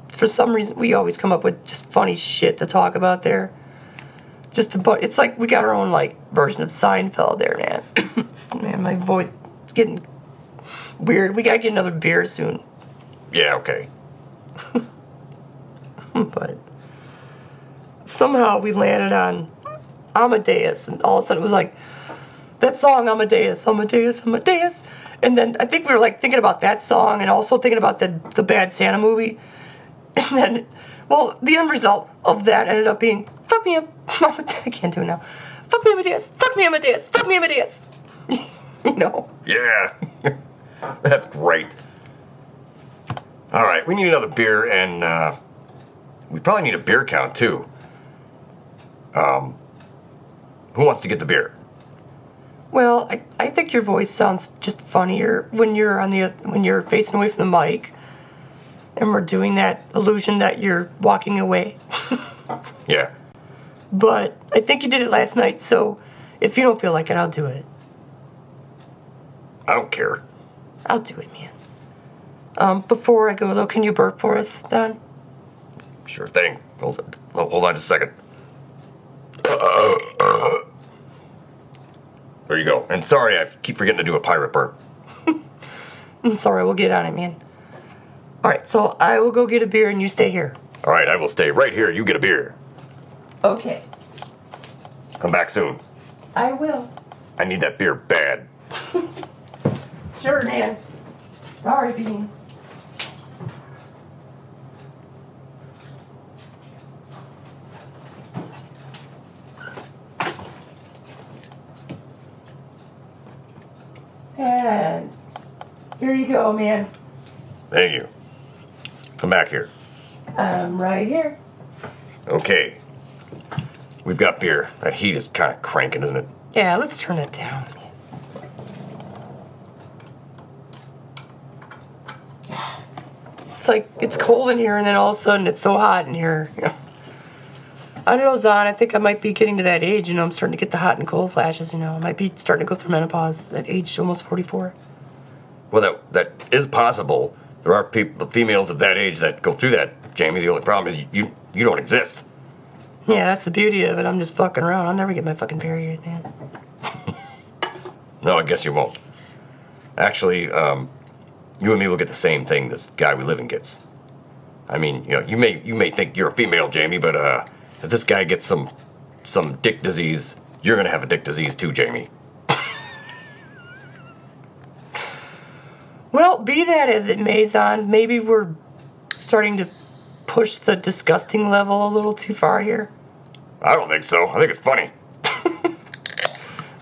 for some reason, we always come up with just funny shit to talk about there. It's like we got our own, like, version of Seinfeld there, man. Man, my voice is getting weird. We gotta get another beer soon. Yeah, okay. But somehow we landed on Amadeus, and all of a sudden it was like, that song, Amadeus, Amadeus, Amadeus. And then I think we were like thinking about that song and also thinking about the Bad Santa movie. And then, well, the end result of that ended up being, fuck me up. I can't do it now. Fuck me, Amadeus. Fuck me, Amadeus. Fuck me, Amadeus. You know. Yeah. That's great. All right, we need another beer, and we probably need a beer count too. Who wants to get the beer? Well, I think your voice sounds just funnier when you're facing away from the mic, and we're doing that illusion that you're walking away. Yeah. But I think you did it last night, so if you don't feel like it, I'll do it. I don't care. I'll do it, man. Before I go though, can you burp for us, Don? Sure thing. Hold on just a second. There you go. And sorry, I keep forgetting to do a pirate burp. It's alright, we'll get on it, man. Alright, so I will go get a beer and you stay here. Alright, I will stay right here. You get a beer. Okay. Come back soon. I will. I need that beer bad. Sure, man. Sorry, Beans. And Here you go, man. Thank you. Come back here. I'm right here. Okay. We've got beer. That heat is kind of cranking, isn't it? Yeah, let's turn it down. It's like, it's cold in here, and then all of a sudden it's so hot in here. Yeah. I don't know, Zon, I think I might be getting to that age, you know, I'm starting to get the hot and cold flashes, you know. I might be starting to go through menopause at age almost 44. Well, that is possible. There are females of that age that go through that, Jamie. The only problem is you don't exist. Yeah, that's the beauty of it. I'm just fucking around. I'll never get my fucking period, man. No, I guess you won't. Actually, you and me will get the same thing this guy we live in gets. I mean, you know, you may think you're a female, Jamie, but if this guy gets some dick disease, you're gonna have a dick disease too, Jamie. Well, be that as it may, Zon, maybe we're starting to push the disgusting level a little too far here. I don't think so. I think it's funny.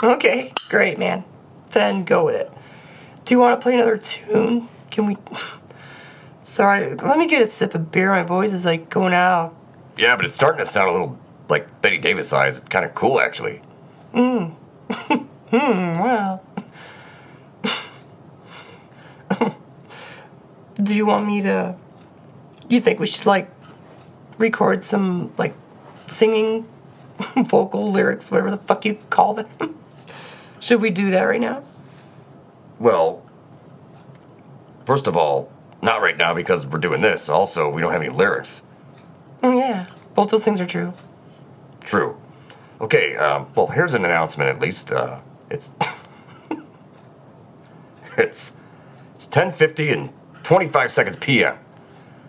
Okay, great, man. Then go with it. Do you want to play another tune? Can we... Sorry, let me get a sip of beer. My voice is like going out. Yeah, but it's starting to sound a little like Betty Davis size. It's kind of cool, actually. Well. Do you want me to... You think we should, like, record some, like, singing, vocal lyrics, whatever the fuck you call them? Should we do that right now? Well, first of all, not right now because we're doing this. Also, we don't have any lyrics. Oh, yeah. Both those things are true. True. Okay, well, here's an announcement at least. It's... it's 10:50 and 25 seconds p.m.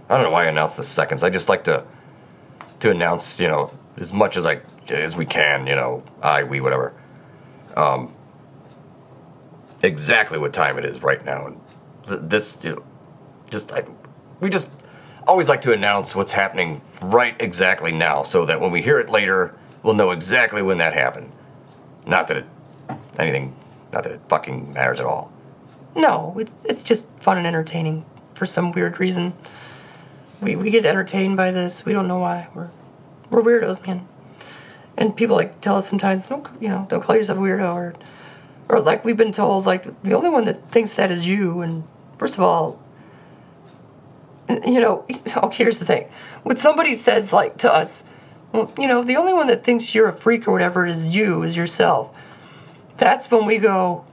I don't know why I announced the seconds. I just like to announce, you know, as much as we can, you know, we, whatever. Exactly what time it is right now. And this, you know, we just always like to announce what's happening right exactly now so that when we hear it later, we'll know exactly when that happened. Not that it fucking matters at all. No, it's just fun and entertaining for some weird reason. We get entertained by this. We don't know why. We're weirdos, man. And people like tell us sometimes, don't call yourself a weirdo, or like we've been told, like the only one that thinks that is you. And first of all, you know, here's the thing. When somebody says like to us, well, you know, the only one that thinks you're a freak or whatever is yourself. That's when we go,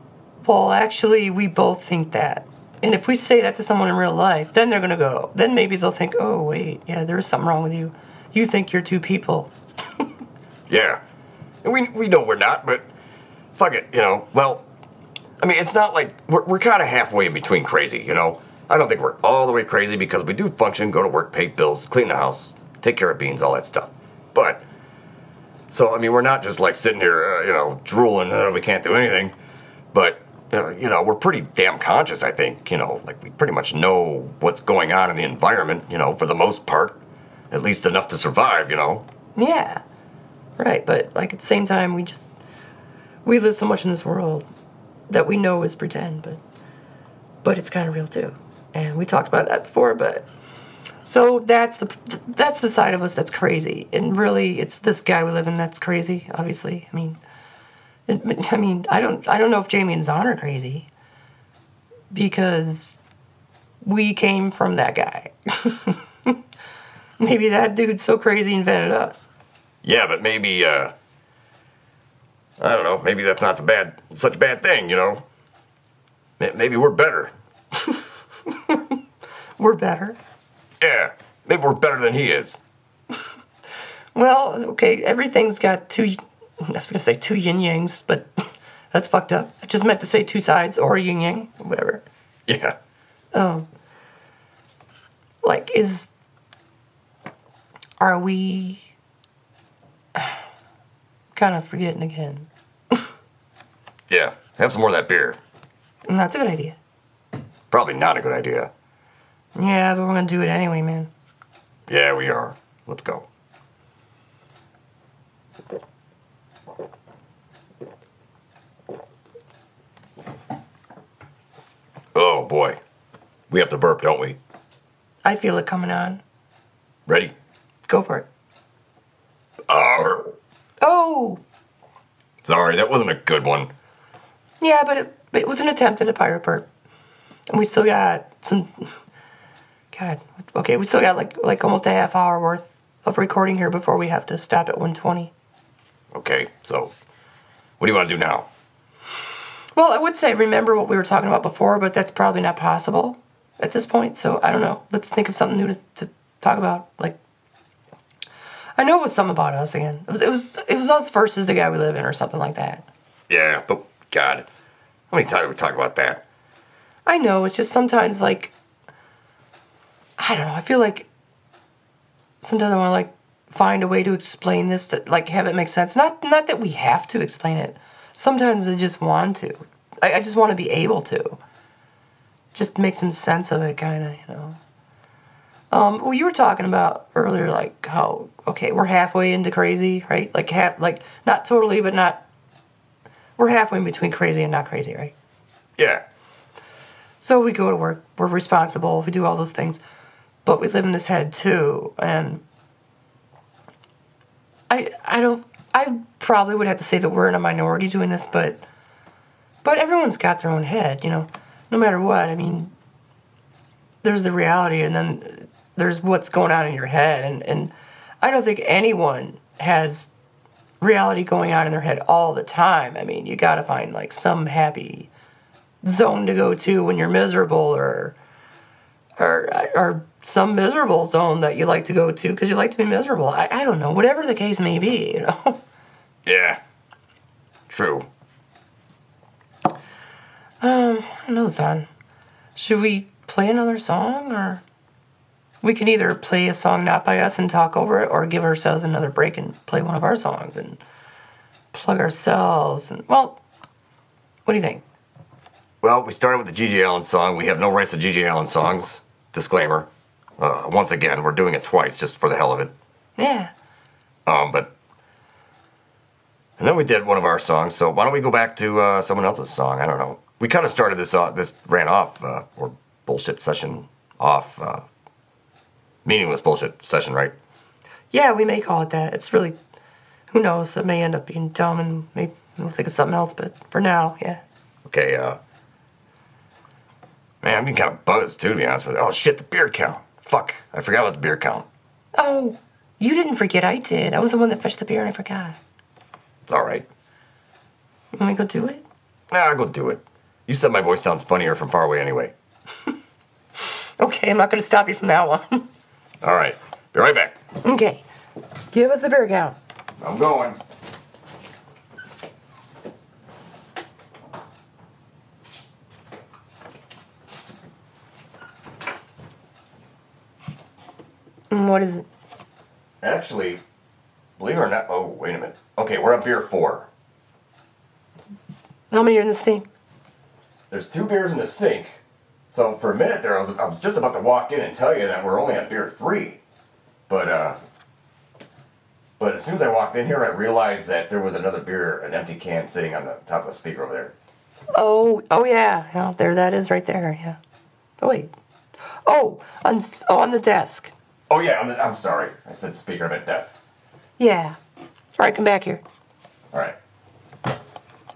well, actually, we both think that. And if we say that to someone in real life, then they're going to go. Then maybe they'll think, oh, wait, yeah, there's something wrong with you. You think you're two people. Yeah. And we know we're not, but fuck it, you know. Well, I mean, it's not like we're kind of halfway in between crazy, you know. I don't think we're all the way crazy because we do function, go to work, pay bills, clean the house, take care of beans, all that stuff. But, so, I mean, we're not just like sitting here, you know, drooling, we can't do anything. But, you know, we're pretty damn conscious, I think. You know, like we pretty much know what's going on in the environment, you know, for the most part. At least enough to survive, you know. Yeah. Right, but like at the same time, we live so much in this world that we know is pretend, but it's kind of real too. And we talked about that before, but so that's the side of us that's crazy. And really, it's this guy we live in that's crazy, obviously. I mean, I don't know if Jamie and Zon are crazy because we came from that guy. Maybe that dude's so crazy invented us. Yeah, but maybe, I don't know, maybe that's not such a bad thing, you know? Maybe we're better. We're better? Yeah, maybe we're better than he is. Well, okay, everything's got I was going to say two yin-yangs, but that's fucked up. I just meant to say two sides or yin-yang, whatever. Yeah. Like, are we... kind of forgetting again. Yeah, have some more of that beer. And that's a good idea. Probably not a good idea. Yeah, but we're going to do it anyway, man. Yeah, we are. Let's go. Oh boy. We have to burp, don't we? I feel it coming on. Ready? Go for it. Arr. Oh! Sorry, that wasn't a good one. Yeah, but it was an attempt at a pirate burp. And we still got some... God. Okay, we still got like almost a half hour worth of recording here before we have to stop at 1:20. Okay, so what do you want to do now? Well, I would say remember what we were talking about before, but that's probably not possible at this point. So I don't know. Let's think of something new to talk about. Like, I know it was something about us again. It was us versus the guy we live in or something like that. Yeah, but God, how many times have we talked about that? I know. It's just sometimes like, I don't know. I feel like sometimes I want to like find a way to explain this to like have it make sense. Not that we have to explain it. Sometimes I just want to. I just want to be able to. Just make some sense of it, kind of, you know. Well, you were talking about earlier, like how we're halfway into crazy, right? Like not totally, but not. We're halfway in between crazy and not crazy, right? Yeah. So we go to work. We're responsible. We do all those things, but we live in this head too, and I probably would have to say that we're in a minority doing this, but everyone's got their own head, you know. No matter what, I mean, there's the reality, and then there's what's going on in your head, and I don't think anyone has reality going on in their head all the time. I mean, you got to find like some happy zone to go to when you're miserable, or some miserable zone that you like to go to because you like to be miserable. I don't know, whatever the case may be, you know. Yeah. True. I don't know, Zon. Should we play another song, or we can either play a song not by us and talk over it, or give ourselves another break and play one of our songs and plug ourselves. And well, what do you think? Well, we started with the G.G. Allin song. We have no rights to G.G. Allin songs. Disclaimer. Once again, we're doing it twice just for the hell of it. Yeah. And then we did one of our songs. So why don't we go back to someone else's song? I don't know. We kind of started this ran off, or bullshit session off, meaningless bullshit session, right? Yeah, we may call it that. It's really, who knows? It may end up being dumb, and maybe we'll think of something else. But for now, yeah. Okay. Man, I'm getting kind of buzzed too, to be honest with you. Oh shit, the beer count. Fuck, I forgot about the beer count. Oh, you didn't forget. I did. I was the one that fetched the beer, and I forgot. It's all right. You want me to go do it? Nah, I'll go do it. You said my voice sounds funnier from far away anyway. Okay, I'm not going to stop you from that one. All right. Be right back. Okay. Give us a beer count. I'm going. What is it? Actually, believe it or not. Oh, wait a minute. Okay, we're at beer 4. How many are in this thing? There's 2 beers in the sink. So for a minute there, I was just about to walk in and tell you that we're only at beer 3. But as soon as I walked in here, I realized that there was another beer, an empty can, sitting on the top of the speaker over there. Oh yeah. Oh, there that is right there. Yeah. Oh wait. Oh, on the desk. Oh yeah, I'm sorry. I said speaker, I meant desk. Yeah. All right, come back here. All right.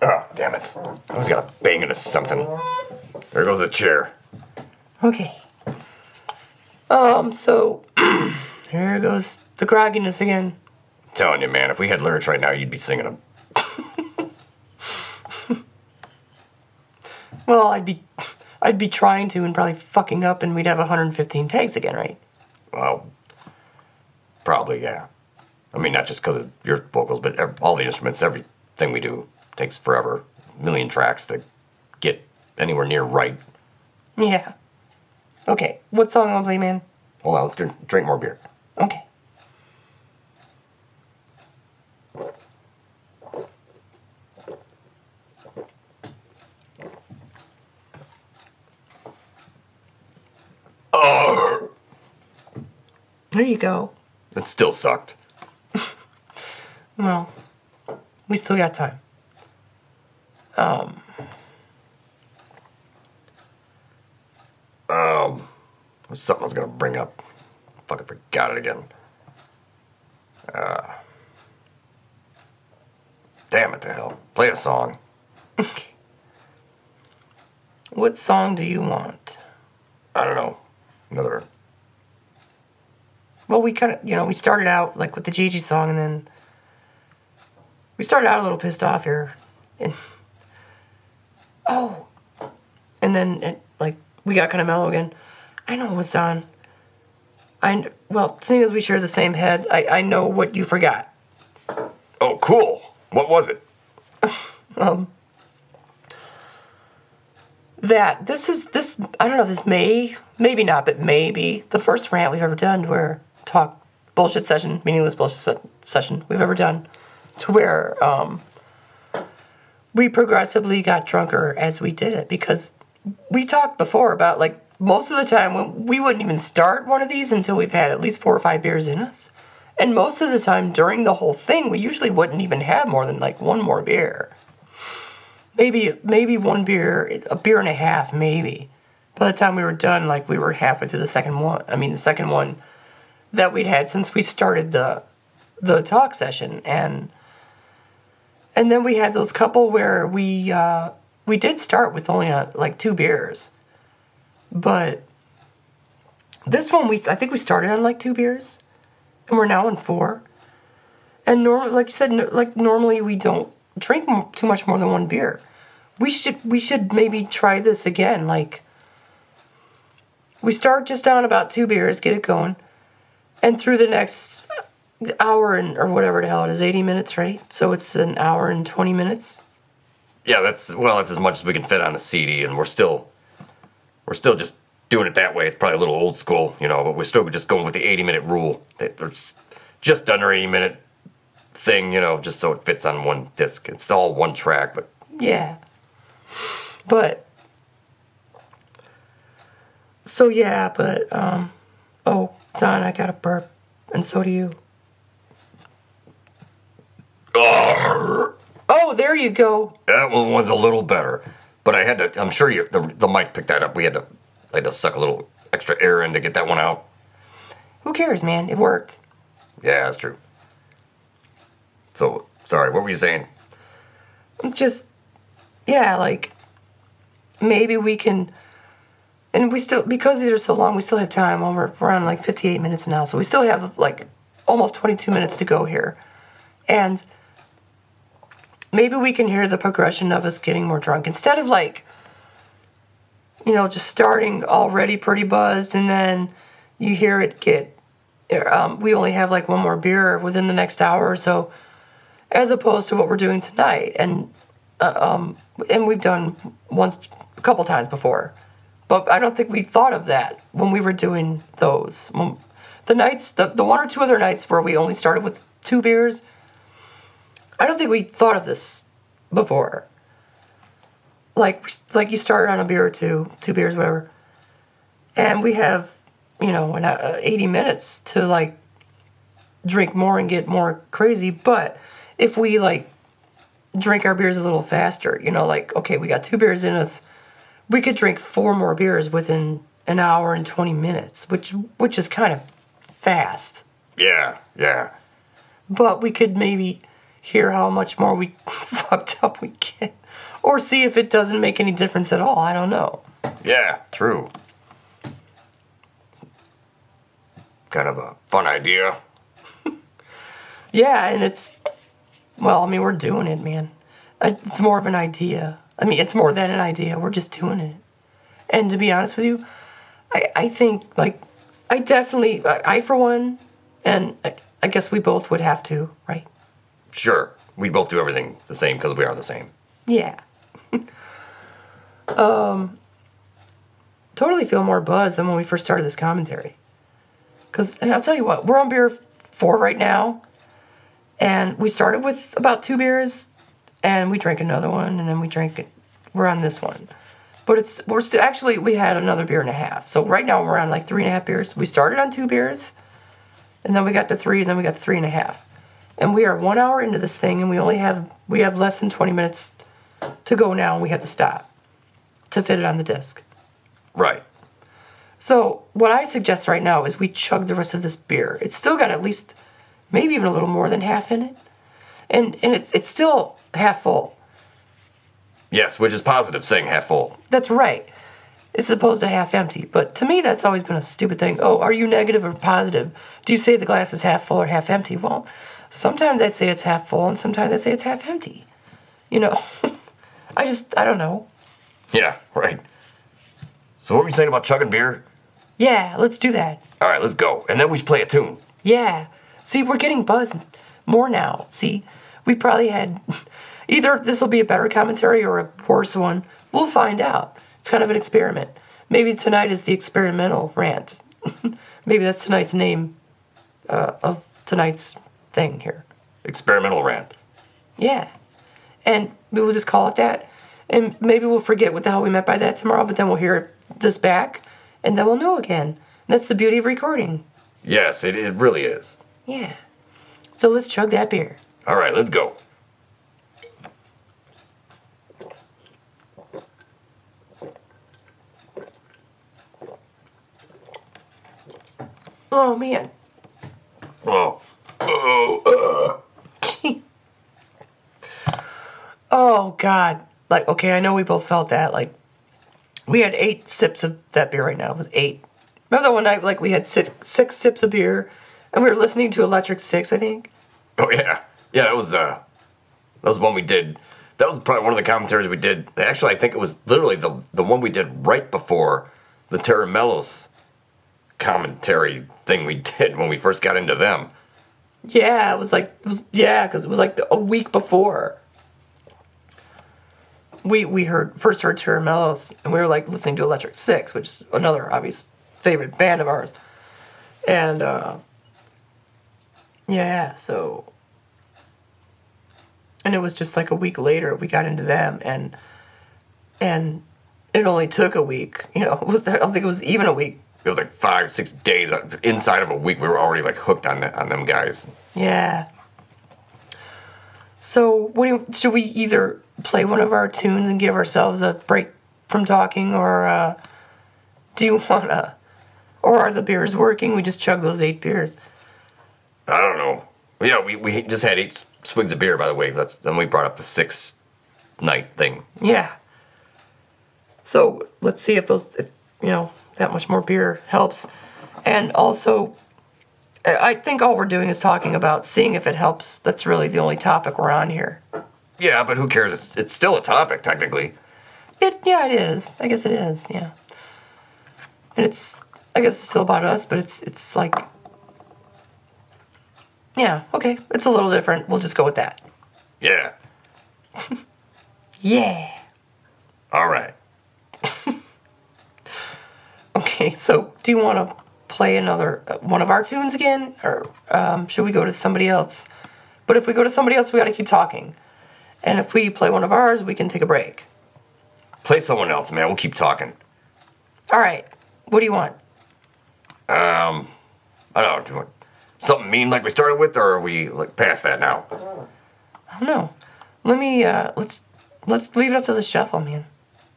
Oh, damn it. I always gotta bang into something. There goes the chair. Okay. So here goes the grogginess again. I'm telling you, man, if we had lyrics right now, you'd be singing them. Well, I'd be trying to and probably fucking up, and we'd have 115 takes again, right? Well, probably, yeah. I mean, not just because of your vocals, but all the instruments, everything we do takes forever. A million tracks to get anywhere near right. Yeah. Okay, what song want to play, man? Hold on, let's drink more beer. Okay. Oh! There you go. It still sucked. Well, we still got time. was something I was gonna bring up. Fucking forgot it again. Damn it to hell. Play a song. What song do you want? I don't know. Another. Well, we kind of, we started out like with the Gigi song, and then we started out a little pissed off here. And then we got kind of mellow again. I know what's on. Well, seeing as we share the same head, I know what you forgot. Oh, cool. What was it? This I don't know if this maybe not, but maybe the first rant we've ever done where bullshit session, meaningless bullshit session we've ever done, to where we progressively got drunker as we did it, because we talked before about like most of the time we wouldn't even start one of these until we've had at least 4 or 5 beers in us. And most of the time during the whole thing, we usually wouldn't even have more than like one more beer. Maybe one beer, a beer and a half, maybe. By the time we were done, like we were halfway through the second one. I mean, the second one that we'd had since we started the talk session. And then we had those couple where we did start with only like 2 beers. But this one, I think we started on like 2 beers. And we're now on 4. And like you said, normally we don't drink too much more than 1 beer. We should maybe try this again. Like, we start just on about 2 beers, get it going, and through the next hour or whatever the hell it is, 80 minutes, right? So it's an hour and 20 minutes. Yeah, that's as much as we can fit on a CD, and we're still just doing it that way. It's probably a little old school, but we're still just going with the 80-minute rule. It's just under 80-minute thing, just so it fits on one disc. It's all one track, but yeah. But Don, I got a burp, and so do you. Oh, there you go. That one was a little better, but I had to. I'm sure the mic picked that up. I had to suck a little extra air in to get that one out. Who cares, man? It worked. Yeah, that's true. So, sorry, what were you saying? Just, like, maybe we can, and we still, because these are so long, we still have time. Well, we're on like 58 minutes now, so we still have like almost 22 minutes to go here. And maybe we can hear the progression of us getting more drunk. Instead of like, just starting already pretty buzzed, and then you hear it get, we only have like 1 more beer within the next hour or so, as opposed to what we're doing tonight. And we've done a couple times before, but I don't think we thought of that when we were doing those. The nights, the 1 or 2 other nights where we only started with 2 beers, I don't think we thought of this before. Like you start on a beer or 2 beers, whatever, and we have, 80 minutes to like drink more and get more crazy. But if we like drink our beers a little faster, like, okay, we got 2 beers in us, we could drink 4 more beers within an hour and 20 minutes, which is kind of fast. Yeah. But we could maybe hear how much more we fucked up we get, or see if it doesn't make any difference at all. I don't know. Yeah, true. It's kind of a fun idea. Yeah, and we're doing it, man. It's more of an idea. I mean, it's more than an idea. We're just doing it. And to be honest with you, I think, like, I for one, and I guess we both would have to, right? Sure. We both do everything the same because we are the same. Yeah. Totally feel more buzzed than when we first started this commentary. And I'll tell you what, we're on beer 4 right now. And we started with about 2 beers, and we drank another one, and then we're on this one. But we had another beer and a half. So right now we're on like 3.5 beers. We started on 2 beers, and then we got to 3, and then we got to 3.5. And we are 1 hour into this thing, and we have less than 20 minutes to go now, and we have to stop to fit it on the disc. Right. So what I suggest right now is we chug the rest of this beer. It's still got at least, maybe even a little more than half in it. And it's still half full. Yes, which is positive, saying half full. That's right. It's opposed to half empty. But to me, that's always been a stupid thing. Oh, are you negative or positive? Do you say the glass is half full or half empty? Well, sometimes I'd say it's half full, and sometimes I'd say it's half empty. You know, I don't know. Yeah, right. So what were you saying about chugging beer? Yeah, let's do that. All right, let's go. And then we should play a tune. Yeah. See, we're getting buzzed more now. See, we probably had either this will be a better commentary or a worse one. We'll find out. It's kind of an experiment. Maybe tonight is the experimental rant. Maybe that's tonight's name of tonight's thing here. Experimental rant. Yeah. And we will just call it that. And maybe we'll forget what the hell we meant by that tomorrow, but then we'll hear this back, and then we'll know again. And that's the beauty of recording. Yes, it really is. Yeah. So let's chug that beer. All right, let's go. Oh, man. Oh. Oh, God. Like, okay, I know we both felt that. Like, we had 8 sips of that beer right now. It was 8. Remember that one night, like, we had six sips of beer, and we were listening to Electric Six, I think? Oh, yeah. Yeah, that was one we did. That was probably one of the commentaries we did. Actually, I think it was literally the one we did right before the Terra Mellos commentary thing we did when we first got into them. Yeah, because it was like a week before. We first heard Terra Mellos, and we were like listening to Electric Six, which is another obvious favorite band of ours. And yeah, so, and it was just like a week later we got into them, and it only took a week. You know, I don't think it was even a week. It was like 5-6 days. Inside of a week, we were already like hooked on them guys. Yeah. So, should we either play one of our tunes and give ourselves a break from talking, or do you wanna? Or are the beers working? We just chug those 8 beers. I don't know. Yeah, we just had 8 swigs of beer, by the way. Then we brought up the 6th night thing. Yeah. So let's see if that much more beer helps. And also, I think all we're doing is talking about seeing if it helps. That's really the only topic we're on here. Yeah, but who cares? It's still a topic, technically. Yeah, it is. I guess it is, yeah. And I guess it's still about us, but it's like, yeah, okay. It's a little different. We'll just go with that. Yeah. Yeah. All right. Okay, so do you want to play another one of our tunes again, or should we go to somebody else? But if we go to somebody else, we got to keep talking. And if we play one of ours, we can take a break. Play someone else, man. We'll keep talking. All right. What do you want? I don't know. Do you want something mean like we started with, or are we like past that now? I don't know. Let me let's leave it up to the shuffle, man.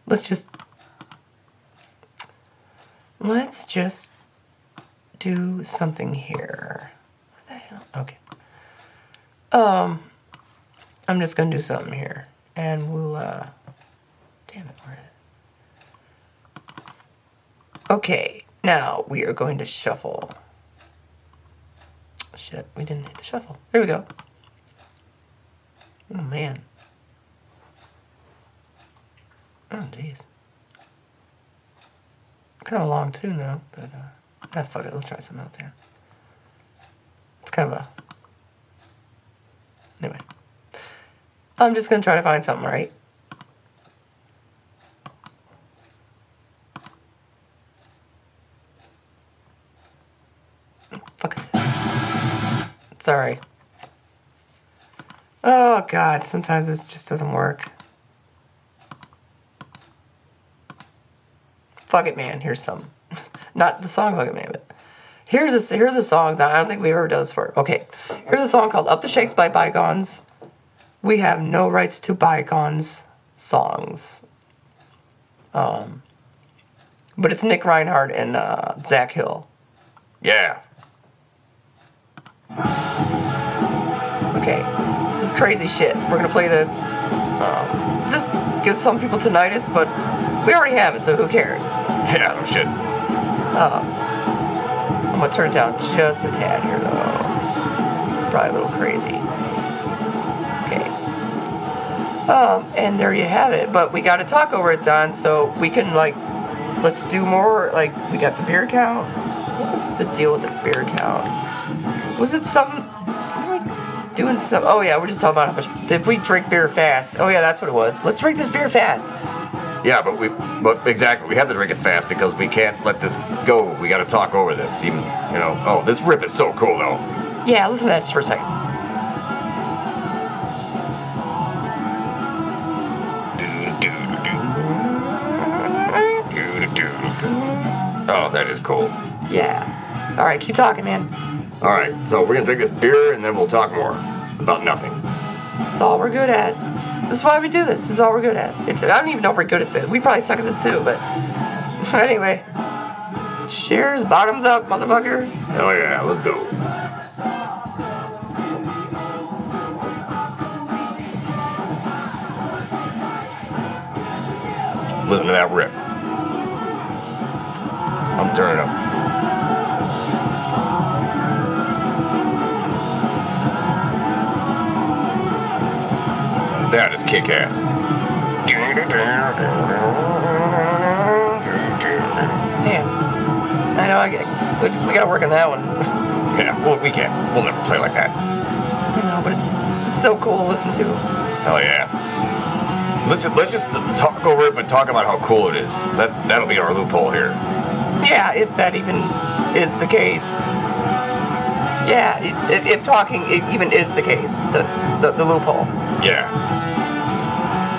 Let's just do something here. What the hell? Okay. I'm just gonna do something here, and we'll damn it, where is it? Okay, now we are going to shuffle. Shit, we didn't hit the shuffle. Here we go. Oh man. Oh jeez. Kind of a long tune though, but fuck it, let's try something else here. It's kind of a... Anyway. I'm just gonna try to find something, right? Fuck it. Sorry. Oh god, sometimes this just doesn't work. Fuck it, man. Here's some. Not the song Fuck it, man, but here's a song. I don't think we've ever done this before. Okay. Here's a song called Up the Shakes by Bygones. We have no rights to Bygones songs. But it's Nick Reinhardt and Zach Hill. Yeah. Okay, this is crazy shit. We're gonna play this. This gives some people tinnitus, but we already have it, so who cares? Yeah, no shit. I'm gonna turn it down just a tad here, though. It's probably a little crazy. Okay. And there you have it. But we gotta talk over it, Don, so we can, like, let's do more. Like, we got the beer count. What was the deal with the beer count? Was it something? Doing some. Oh yeah, we're just talking about how much. If we drink beer fast. Oh yeah, that's what it was. Let's drink this beer fast. Yeah, but exactly, we have to drink it fast because we can't let this go. We got to talk over this. Even, you know. Oh, this rip is so cool though. Yeah, listen to that just for a second. Oh, that is cool. Yeah. All right, keep talking, man. All right, so we're gonna drink this beer and then we'll talk more about nothing. That's all we're good at. This is why we do this. This is all we're good at. I don't even know if we're good at this. We probably suck at this too, but anyway. Cheers, bottoms up, motherfucker. Oh yeah, let's go. Listen to that rip. I'm turning up. That is kick-ass. Damn. I know, we gotta work on that one. Yeah, well, we can't. We'll never play like that. I know, but it's so cool to listen to. Hell yeah. Let's just talk over it, but talk about how cool it is. That'll be our loophole here. Yeah, if that even is the case. Yeah, if talking it even is the case, the loophole. Yeah.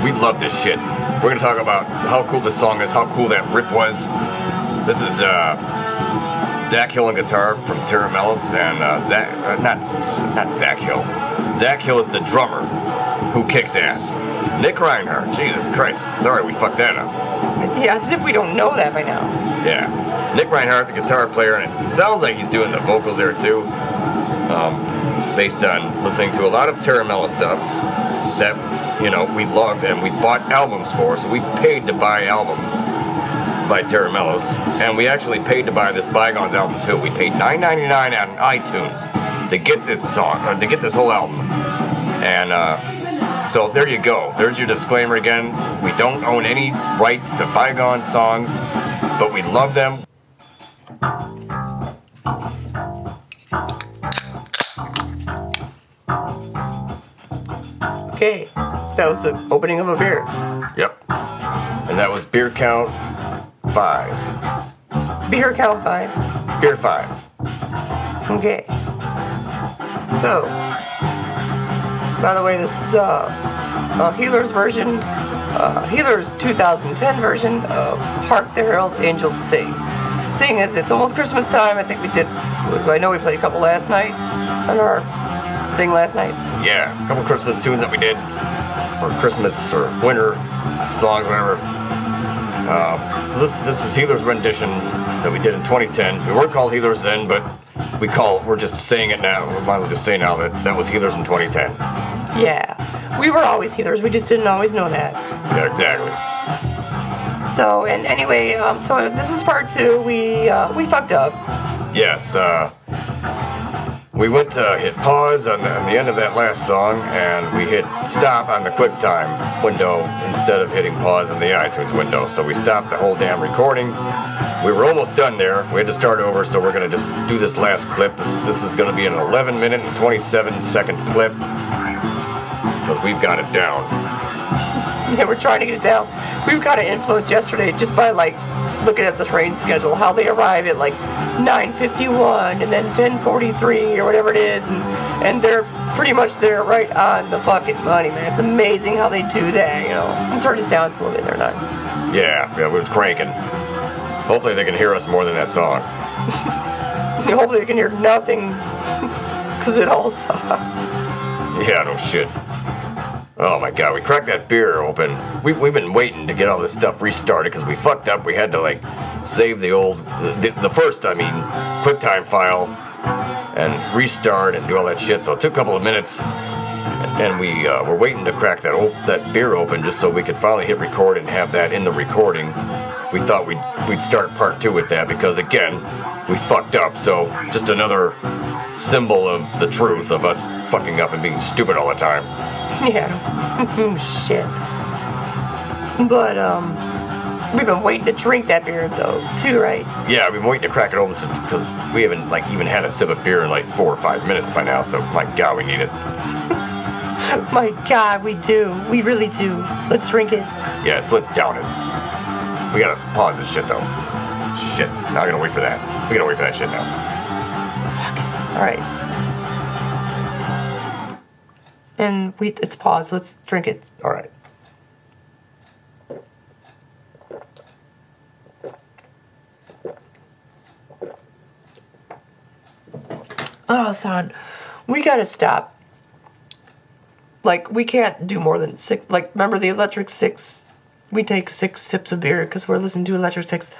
We love this shit. We're gonna talk about how cool this song is, how cool that riff was. This is Zach Hill on guitar from Terramellis, and not Zach Hill. Zach Hill is the drummer who kicks ass. Nick Reinhardt, Jesus Christ, sorry we fucked that up. Yeah, as if we don't know that by now. Yeah, Nick Reinhardt, the guitar player, and it sounds like he's doing the vocals there too. Based on listening to a lot of Terramellis stuff that, you know, we love and we bought albums for, so we paid to buy albums by Terramellis, and we actually paid to buy this Bygones album too. We paid $9.99 on iTunes to get this song, or to get this whole album, and so there you go. There's your disclaimer again. We don't own any rights to Bygone songs, but we love them. Okay, that was the opening of a beer. Yep. And that was beer count 5. Beer count 5. Beer 5. Okay. So, by the way, this is HeelerZ version, HeelerZ 2010 version of Hark the Herald Angels Sing. Seeing as it's almost Christmas time, I think we did, I know we played a couple last night on our thing last night. Yeah, a couple Christmas tunes that we did, or Christmas or winter songs, whatever. So this is HeelerZ rendition that we did in 2010. We weren't called HeelerZ then, but we're just saying it now. We might as well just say now that was HeelerZ in 2010. Yeah, we were always HeelerZ. We just didn't always know that. Yeah, exactly. So, and anyway, so this is part 2. We fucked up. Yes, we went to hit pause on the end of that last song, and we hit stop on the QuickTime window instead of hitting pause on the iTunes window. So we stopped the whole damn recording. We were almost done there. We had to start over, so we're going to just do this last clip. This is going to be an 11-minute and 27-second clip, because we've got it down. Yeah, we're trying to get it down. We've got it influenced yesterday just by, like, looking at the train schedule, how they arrive at, like, 9:51 and then 10:43 or whatever it is, and they're pretty much there right on the fucking money, man. It's amazing how they do that, you know. I'll turn this down just a little bit there, not. Yeah, we was cranking. Hopefully they can hear us more than that song. Hopefully they can hear nothing, because it all sucks. Yeah, no shit. Oh my god, we cracked that beer open. We've been waiting to get all this stuff restarted because we fucked up. We had to like save the old, the first, QuickTime file and restart and do all that shit. So it took a couple of minutes, and we were waiting to crack that beer open just so we could finally hit record and have that in the recording. We thought we'd start part 2 with that because again, we fucked up. So just another symbol of the truth of us fucking up and being stupid all the time. Yeah. Shit. But, we've been waiting to drink that beer, though, too, right? Yeah, I've been waiting to crack it open because we haven't, like, even had a sip of beer in, like, 4 or 5 minutes by now, so, my God, we need it. My God, we do. We really do. Let's drink it. Yes, let's down it. We gotta pause this shit, though. Shit. Now I gotta wait for that. We gotta wait for that shit now. Alright. And it's paused. Let's drink it. Alright. Oh, son. We gotta stop. Like, we can't do more than 6. Like, remember the Electric 6? We take 6 sips of beer because we're listening to Electric 6.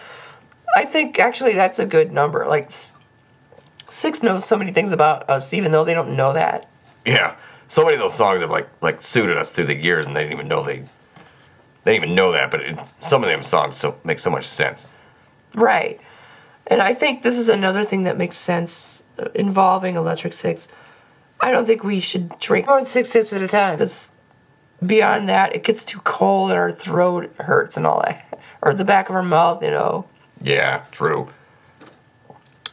I think, actually, that's a good number. Like, 6 knows so many things about us, even though they don't know that. Yeah. So many of those songs have, like suited us through the years, and they didn't even know they didn't even know that, but some of them songs make so much sense. Right. And I think this is another thing that makes sense involving Electric 6. I don't think we should drink more than 6 sips at a time. Because beyond that, it gets too cold and our throat hurts and all that. Or the back of our mouth, you know. Yeah, true.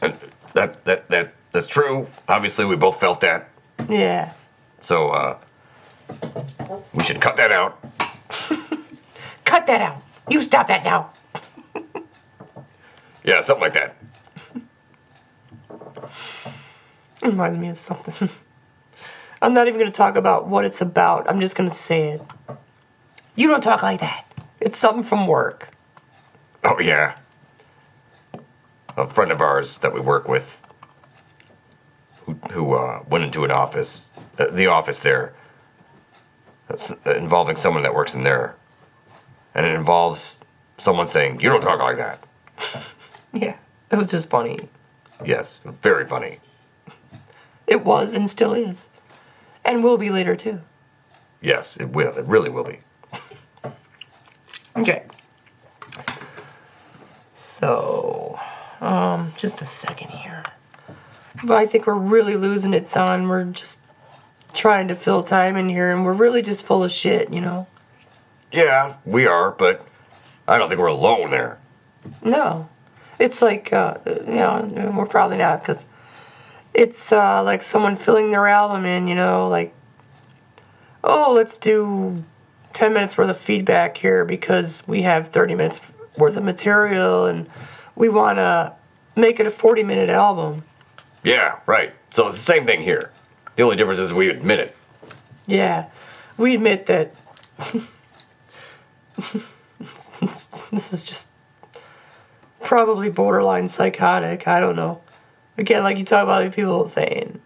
And that's true. Obviously, we both felt that. Yeah. So, we should cut that out. Cut that out. You stop that now. Yeah, something like that. It reminds me of something. I'm not even going to talk about what it's about. I'm just going to say it. You don't talk like that. It's something from work. Oh, yeah. A friend of ours that we work with who went into an office, the office there, involving someone that works in there. And it involves someone saying, "You don't talk like that." Yeah, it was just funny. Yes, very funny. It was and still is. And will be later, too. Yes, it will. It really will be. Okay. So, just a second here. But I think we're really losing it, son. We're just trying to fill time in here, and we're really just full of shit, you know? Yeah, we are, but I don't think we're alone there. No. It's like, we're probably not, because it's like someone filling their album in, you know, like, oh, let's do 10 minutes worth of feedback here because we have 30 minutes worth of material and we want to make it a 40-minute album. Yeah, right. So it's the same thing here. The only difference is we admit it. Yeah, we admit that this is just probably borderline psychotic. I don't know. Again, like you talk about people saying,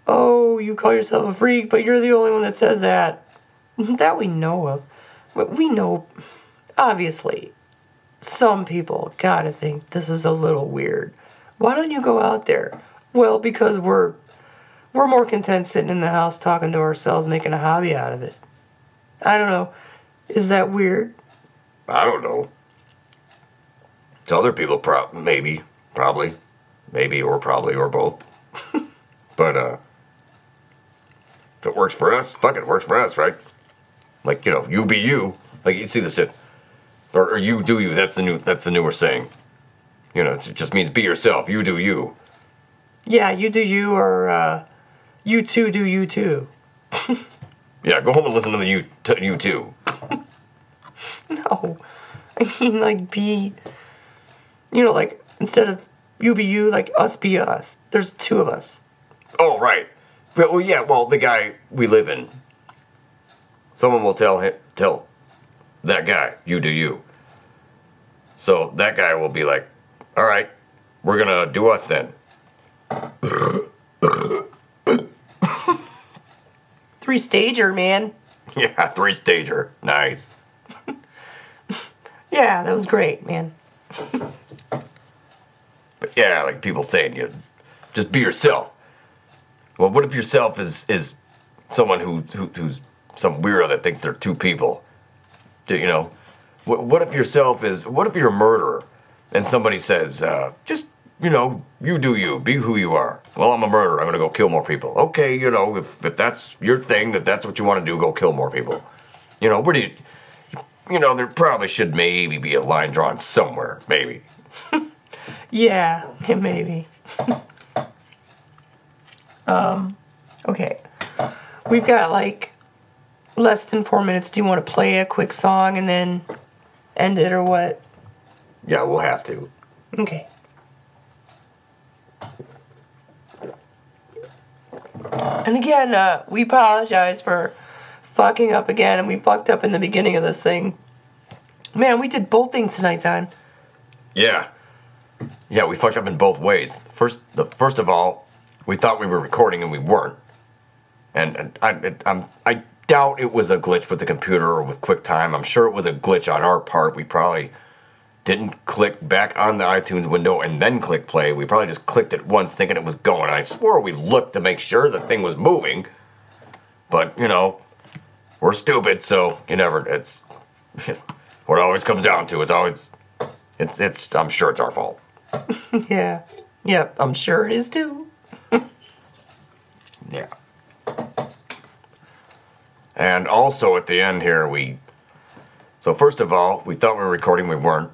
oh, you call yourself a freak, but you're the only one that says that. That we know of. But we know, obviously, some people gotta think this is a little weird. Why don't you go out there? Well, because we're more content sitting in the house talking to ourselves, making a hobby out of it. I don't know. Is that weird? I don't know. To other people, maybe, probably, maybe, or probably, or both. But if it works for us, fuck it works for us, right? Like, you know, you be you. Like, you see this shit, or you do you. That's the newer saying. You know, it just means be yourself. You do you. Yeah, you do you, or you two do you too. Yeah, go home and listen to you too. No, I mean like be, you know, like instead of you be you, like us be us. There's two of us. Oh, right. Well, yeah. Well, the guy we live in. Someone will tell that guy, you do you. So that guy will be like, all right, we're gonna do us then. 3-stager, man. Yeah, 3-stager. Nice. Yeah, that was great, man. But yeah, like people saying, you just be yourself. Well, what if yourself is someone who's some weirdo that thinks they're two people? You know, what if yourself is? What if you're a murderer, and somebody says, just you do you, be who you are. Well, I'm a murderer. I'm gonna go kill more people. Okay, if that's your thing, that's what you want to do, go kill more people. Where do you? There probably should maybe be a line drawn somewhere, maybe. Yeah, maybe. Okay. We've got like less than 4 minutes. Do you want to play a quick song and then end it or what? Yeah, we'll have to. Okay. And again, we apologize for fucking up again, and we fucked up in the beginning of this thing. Man, we did both things tonight, Don. Yeah. Yeah, we fucked up in both ways. First of all, we thought we were recording and we weren't. And I doubt it was a glitch with the computer or with QuickTime. I'm sure it was a glitch on our part. We probably didn't click back on the iTunes window and then click play. We probably just clicked it once thinking it was going. I swore we looked to make sure the thing was moving. But, we're stupid, so it's what it always comes down to. I'm sure it's our fault. Yeah. Yep, I'm sure it is too. Yeah. And also at the end here, so first of all, we thought we were recording, we weren't.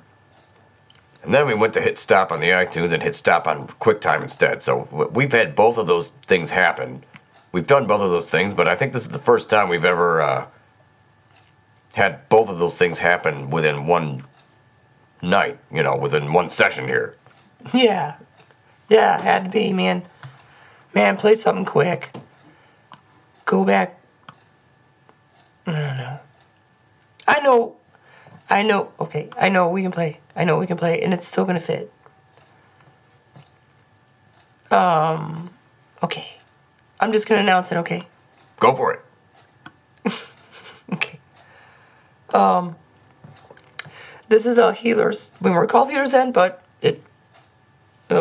And then we went to hit stop on the iTunes and hit stop on QuickTime instead. So we've had both of those things happen. We've done both of those things, but I think this is the first time we've ever had both of those things happen within one night, within one session here. Yeah. Yeah, it had to be, man. Man, play something quick. Go back. I don't know. I know. Okay, I know we can play. And it's still gonna fit. Okay. I'm just gonna announce it, okay? Go for it. Okay. This is a HeelerZ. We were called HeelerZ, but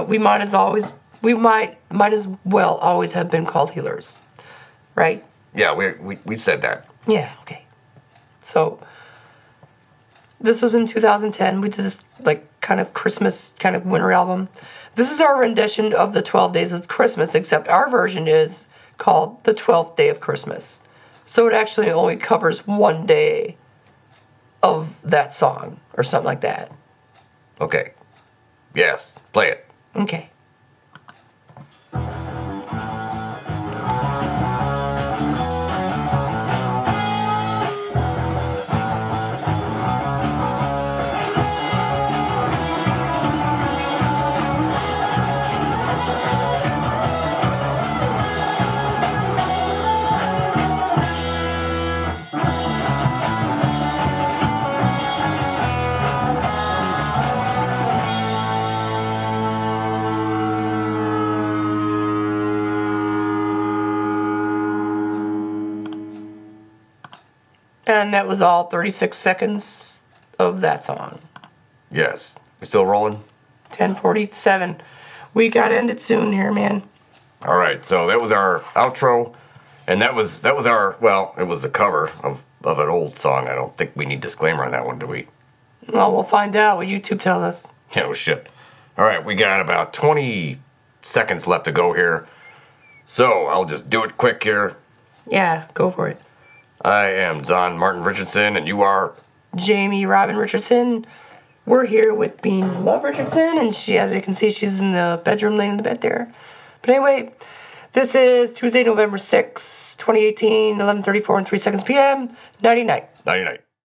we might as well always have been called HeelerZ, right? Yeah, we said that. Yeah. Okay. So this was in 2010. We did this kind of Christmas, kind of winter album. This is our rendition of the 12 Days of Christmas, except our version is called the 12th Day of Christmas. So it actually only covers one day of that song or something like that. Okay. Yes, play it. Okay. And that was all 36 seconds of that song. Yes. We still rolling? 10:47. We got to end it soon here, man. All right. So that was our outro. And that was our, it was a cover of an old song. I don't think we need disclaimer on that one, do we? Well, we'll find out what YouTube tells us. Yeah, well, shit. All right. We got about 20 seconds left to go here. So I'll just do it quick here. Yeah, go for it. I am Zon Martin Richardson, and you are Jamie Robin Richardson. We're here with BeanZ LovE Richardson, and she, as you can see, she's in the bedroom laying in the bed there. But anyway, this is Tuesday, November 6, 2018, 11:34 and 3 seconds p.m. Nighty night. Nighty night.